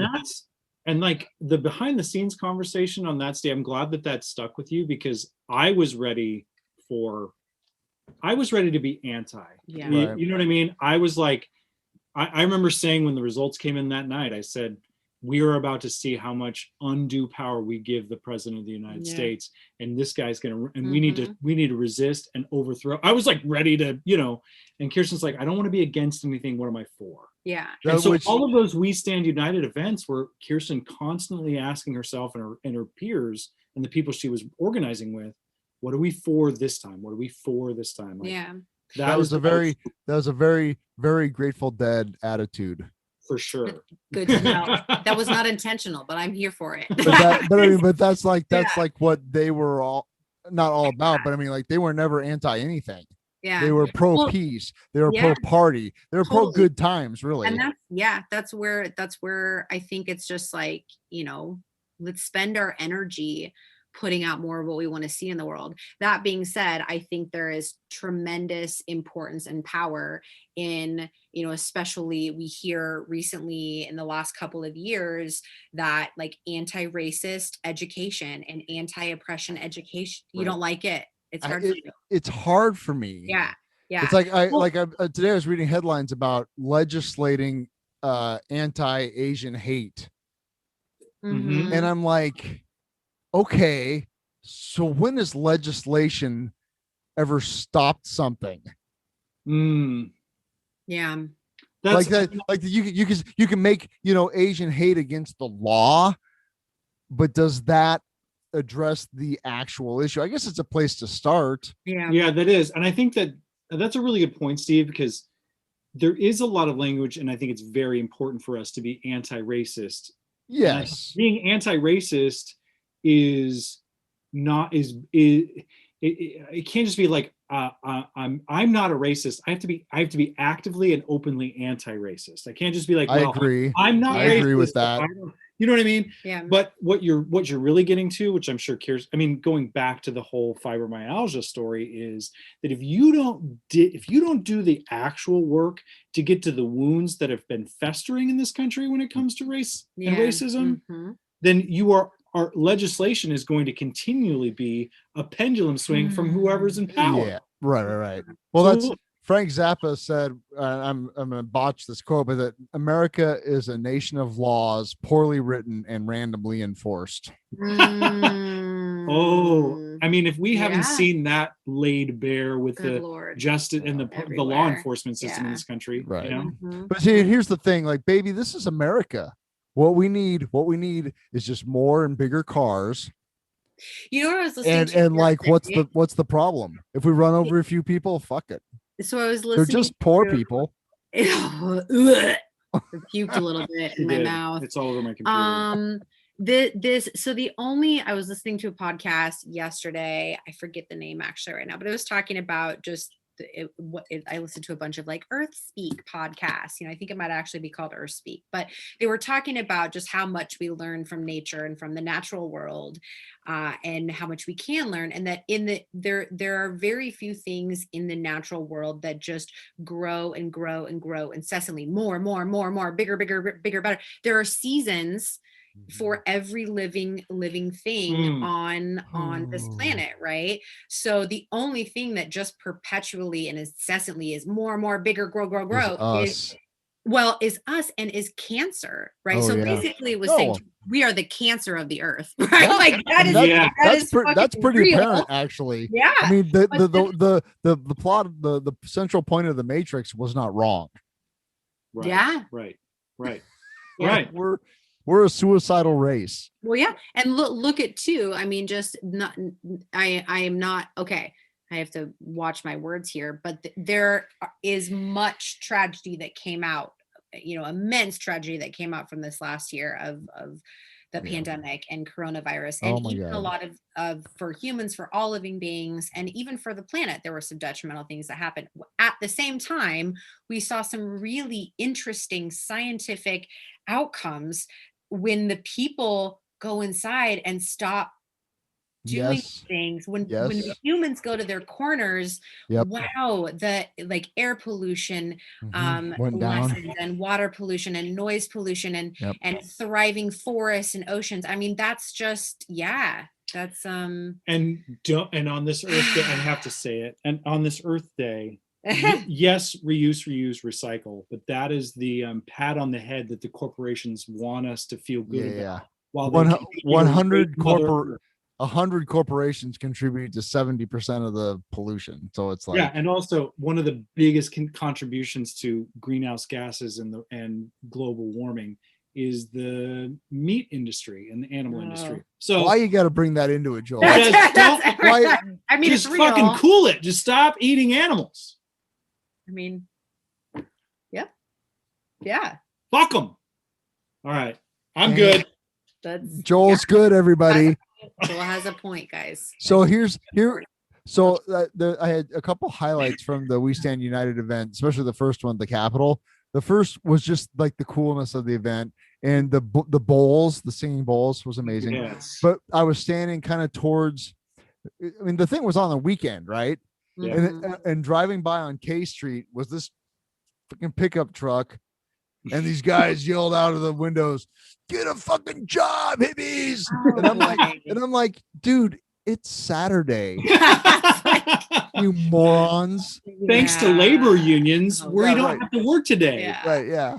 And like the behind the scenes conversation on that day, I'm glad that stuck with you, because I was ready to be anti. Yeah. You know what I mean? I was like, I remember saying when the results came in that night, I said, we are about to see how much undue power we give the president of the United States. And this guy's going to, and we need to resist and overthrow. I was like ready to, and Kirsten's like, I don't want to be against anything. What am I for? Yeah. And so all of those We Stand United events were Kirsten constantly asking herself and her peers and the people she was organizing with, what are we for this time? What are we for this time? Like, that was a very, very Grateful Dead attitude. For sure. Good to know. That was not intentional, but I'm here for it. but that's like what they were not all about, but I mean, like, they were never anti anything. Yeah. They were pro peace. They were pro party. They were pro good times, really. And that's where I think it's just like, let's spend our energy putting out more of what we want to see in the world. That being said, I think there is tremendous importance and power in, especially we hear recently in the last couple of years that like anti-racist education and anti-oppression education, you don't like it. It's hard for you. It's hard for me. Yeah. Yeah. It's like today I was reading headlines about legislating anti-Asian hate. Mm-hmm. And I'm like, okay, so when has legislation ever stopped something? Yeah. Like that, like you can make, Asian hate against the law, but does that address the actual issue? I guess it's a place to start. Yeah, that is. And I think that's a really good point, Steve, because there is a lot of language, and I think it's very important for us to be anti-racist. Yes. Being anti-racist is not it can't just be like I'm not a racist. I have to be actively and openly anti-racist. I can't just be like, well, I agree. I'm not. I agree with that. You know what I mean? Yeah. But what you're really getting to, which I'm sure going back to the whole fibromyalgia story, is that if you don't do the actual work to get to the wounds that have been festering in this country when it comes to race and racism, then our legislation is going to continually be a pendulum swing from whoever's in power. Yeah, right. Well, that's Frank Zappa said, I'm going to botch this quote, but that America is a nation of laws, poorly written and randomly enforced. Oh, I mean, if we haven't seen that laid bare with the justice and the law enforcement system in this country, right? But see, here's the thing, like, baby, this is America. What we need is just more and bigger cars. You know what I was listening to? And like, what's the problem? If we run over a few people, fuck it. So I was listening. They're just poor people. I puked a little bit in my mouth. It's all over my computer. I was listening to a podcast yesterday. I forget the name actually right now, but it was talking about just I listened to a bunch of like Earth Speak podcasts. I think it might actually be called Earth Speak, but they were talking about just how much we learn from nature and from the natural world, and how much we can learn, and that there are very few things in the natural world that just grow and grow and grow incessantly, more, bigger, better. There are seasons for every living thing on this planet, right? So the only thing that just perpetually and incessantly is more, bigger, grow is us, and is cancer, right? So basically it was saying we are the cancer of the earth, right? Yeah. Like that's pretty real. apparent, actually. Yeah. I mean, the plot, the central point of the Matrix was not wrong. Right. Yeah. Right. Yeah. Right. We're a suicidal race. Well, yeah. And look at too. I mean, just not, I am not, okay. I have to watch my words here, but there is much tragedy that came out, immense tragedy that came out from this last year of the pandemic and coronavirus, and even a lot of for humans, for all living beings, and even for the planet, there were some detrimental things that happened. At the same time, we saw some really interesting scientific outcomes when the people go inside and stop doing things, when the humans go to their corners. Wow, the like air pollution went down, and water pollution and noise pollution and thriving forests and oceans. I mean, that's just that's and on this Earth Day, I have to say it, and on this Earth Day, yes, reuse, recycle, but that is the pat on the head that the corporations want us to feel good about. While 100 corporations contribute to 70% of the pollution. So it's like, and also one of the biggest contributions to greenhouse gases and global warming is the meat industry and the animal industry. So why you got to bring that into it, Joel? I mean, just fucking cool it. Just stop eating animals. I mean, yeah. Fuck them. All right, I'm good. Joel's good, everybody. Joel has a point, guys. So I had a couple highlights from the We Stand United event, especially the first one, the Capitol. The first was just like the coolness of the event, and the bowls, the singing bowls was amazing. Yes. But I was standing kind of towards, I mean, the thing was on the weekend, right? Yeah. And driving by on K Street was this fucking pickup truck, and these guys yelled out of the windows, "Get a fucking job, hippies!" And I'm like, dude, it's Saturday. You morons. Thanks to labor unions, we don't have to work today. Right.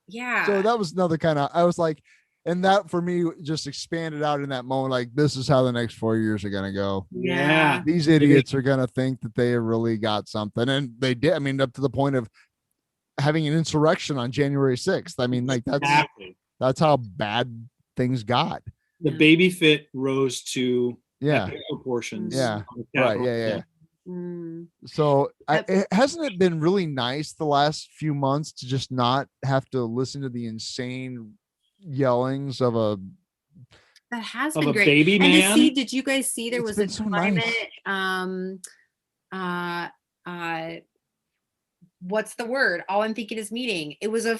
Yeah. So that was another kind of, I was like, and that for me just expanded out in that moment. Like, this is how the next 4 years are going to go. Yeah. These idiots are going to think that they really got something. And they did. I mean, up to the point of having an insurrection on January 6th. I mean, like that's how bad things got. The baby fit rose to proportions. Yeah. Right. Yeah. So hasn't it been really nice the last few months to just not have to listen to the insane yellings of a great baby man? Did you guys see there was a climate what's the word? All I'm thinking is meeting. It was a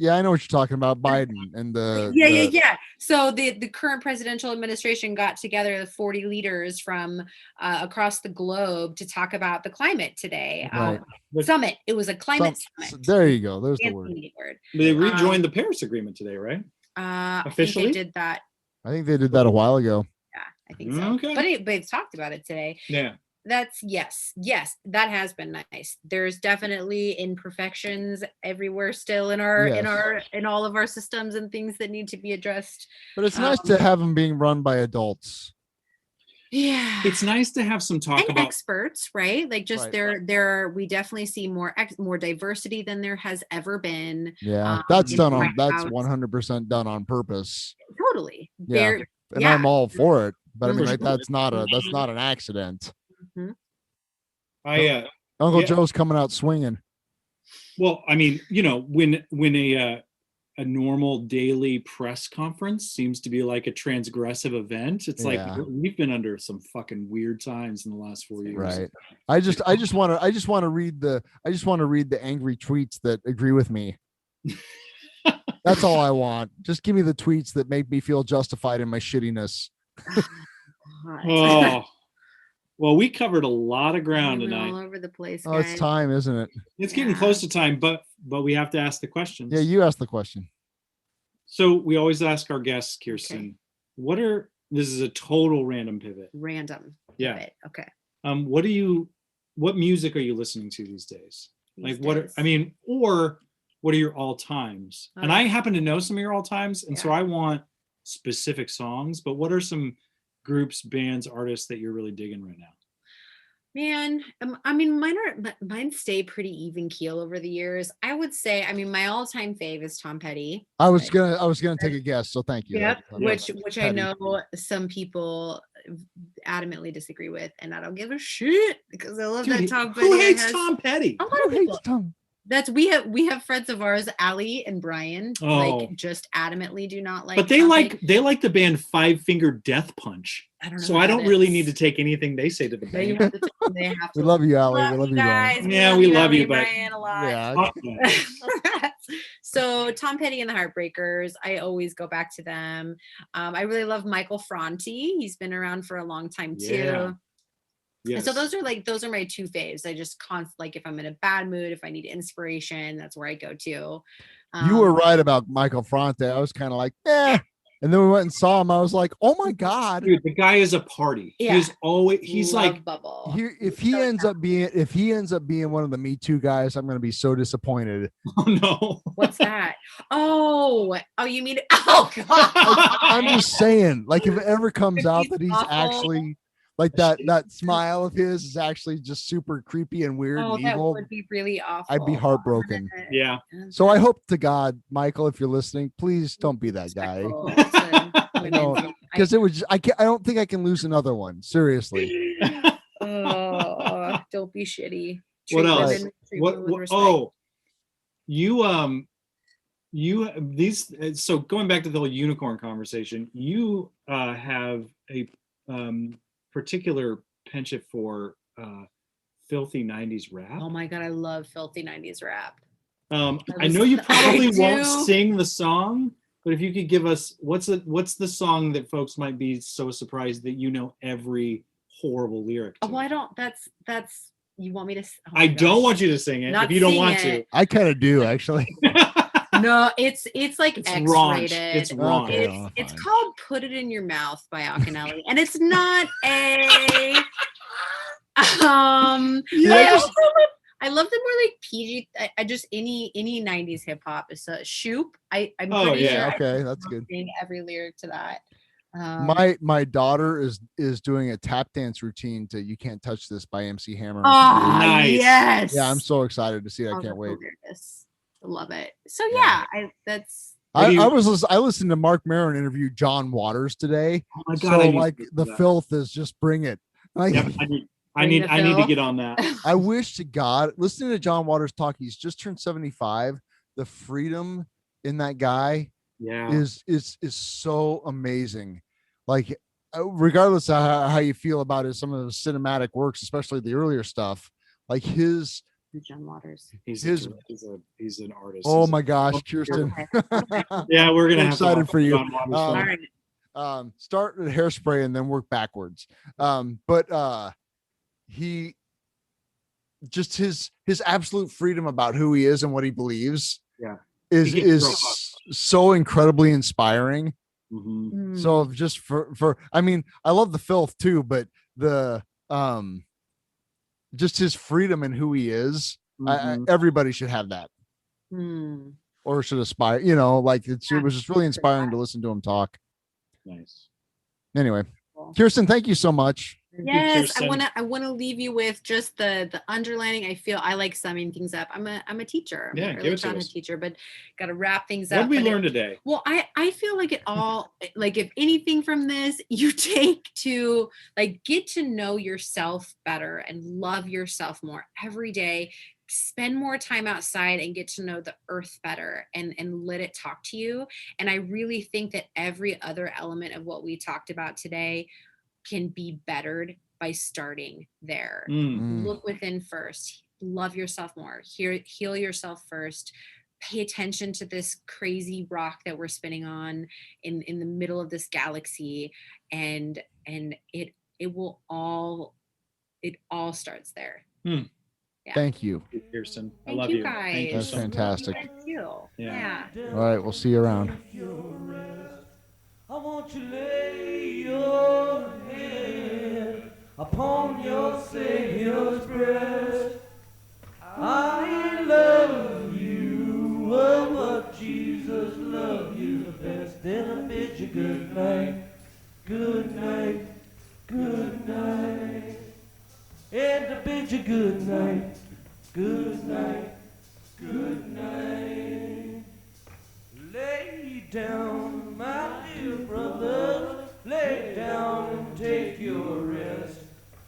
I know what you're talking about, Biden and the So the current presidential administration got together the 40 leaders from across the globe to talk about the climate today. Right. Summit. It was a climate summit. There you go. There's the word. They rejoined the Paris Agreement today, right? Officially, I think they did that. I think they did that a while ago. Yeah, I think so. Okay. But they've talked about it today. Yeah. That's yes, that has been nice. There's definitely imperfections everywhere still in in all of our systems and things that need to be addressed. But it's nice to have them being run by adults. Yeah, it's nice to have some talk about experts, right? Like just we definitely see more diversity than there has ever been. Yeah, that's 100% done on purpose. Totally. Yeah. and I'm all for it. But I mean, Mhm. like that's not an accident. Mhm. Uncle Joe's coming out swinging. Well, I mean, when a normal daily press conference seems to be like a transgressive event, it's like we've been under some fucking weird times in the last 4 years. Right. I just want to read the angry tweets that agree with me. That's all I want. Just give me the tweets that make me feel justified in my shittiness. Oh. Well, we covered a lot of ground tonight. All over the place, guys. It's time, isn't it? It's getting close to time, but we have to ask the questions. Yeah, you ask the question. So we always ask our guests, Kirsten, this is a total random pivot. Random. Yeah. Pivot. Okay. What music are you listening to these days? Or what are your all times? And I happen to know some of your all times. And so I want specific songs, but what are some groups, bands, artists that you're really digging right now? Man, I mean, mine stay pretty even keel over the years. I would say, I mean, my all-time fave is Tom Petty. I was gonna take a guess, so thank you. Yep. Which I know some people adamantly disagree with, and I don't give a shit because I love that Tom Petty. Who hates Tom Petty? A lot of people. We have friends of ours, Allie and Brian, like just adamantly do not like. But they like the band Five Finger Death Punch. I don't know. So I don't really need to take anything they say to the bank. We love you, Allie. We love you, guys. Yeah, we love you, but Brian a lot. Yeah. So Tom Petty and the Heartbreakers, I always go back to them. I really love Michael Franti. He's been around for a long time too. Yeah. Yes. And so those are my two faves. I just like if I'm in a bad mood, if I need inspiration, that's where I go to. You were right about Michael Franti. I was kind of like, and then we went and saw him. I was like, oh my God. Dude, the guy is a party. Yeah. He's like bubble. If he ends up being one of the Me Too guys, I'm gonna be so disappointed. Oh no. What's that? Oh, you mean God. I'm just saying, like if it ever comes out that he's actually like that smile of his is actually just super creepy and weird and evil. That would be really awful. I'd be heartbroken. Yeah. So I hope to God, Michael, if you're listening, please don't be that guy. Because I don't think I can lose another one. Seriously. Don't be shitty. What else? So going back to the whole unicorn conversation, you have a particular penchant for filthy 90s rap. Oh my God, I love filthy 90s rap. I know you probably won't sing the song, but if you could give us what's the song that folks might be so surprised that you know every horrible lyric to? Oh, I don't. That's you want me to? I don't want you to sing it if you don't want to. I kind of do actually. No, it's like X-rated. It's wrong. It's called "Put It in Your Mouth" by Akinyele, and it's not a. I love the more like PG. I just any 90s hip hop is a Shoop. I'm pretty sure. Okay, that's good. Every lyric to that. My daughter is doing a tap dance routine to "You Can't Touch This" by MC Hammer. Oh, nice. Yes. Yeah, I'm so excited to see it. I can't wait. I love it. So yeah, I listened to Mark Maron interview John Waters today. Oh my God! So like the filth is just bring it. Like, yep, I need to get on that. I wish to God, listening to John Waters talk, he's just turned 75. The freedom in that guy is so amazing. Like regardless of how you feel about some of his cinematic works, especially the earlier stuff, like his John Waters. He's an artist. Oh my gosh, Kirsten. Yeah, we're gonna have excited for you. Right. Start with Hairspray and then work backwards. But he just his absolute freedom about who he is and what he believes is so incredibly inspiring. Mm-hmm. So just for I mean, I love the filth too, but the just his freedom and who he is. Everybody should have that, or should aspire. Like it was just really inspiring to listen to him talk. Nice. Anyway, Kirsten, thank you so much. Yes, I want to leave you with just the underlining. I like summing things up. I'm a teacher. I'm an early childhood teacher, but got to wrap things up. What did we learn today? Well, I feel like it all, like if anything from this you take to like get to know yourself better and love yourself more every day. Spend more time outside and get to know the earth better and let it talk to you. And I really think that every other element of what we talked about today can be bettered by starting there. Look within first, love yourself more, heal yourself first, pay attention to this crazy rock that we're spinning on in the middle of this galaxy, and it all starts there. Yeah. Thank you, Kirsten. I love you guys. Thank you. That's fantastic. Thank you. Yeah. All right, we'll see you around. I want you to lay your head upon your Savior's breast. I love you, oh, but Jesus loved you the best. Then I bid you good night, good night, good night. And I bid you good night, good night, good night. Lay down, my dear brother, lay down and take your rest.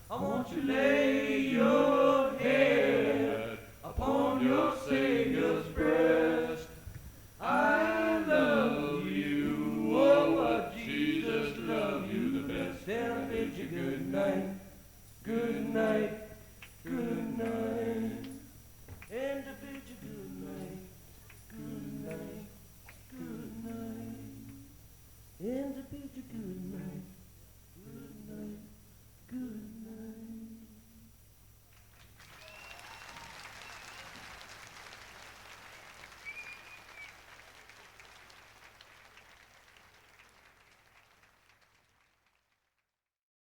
I want you to lay your head upon your Savior's breast. I love you, oh, but Jesus loved you the best. And I bid you good night, good night, good night. And I bid you good night, good night. Good night, and to bid you good night.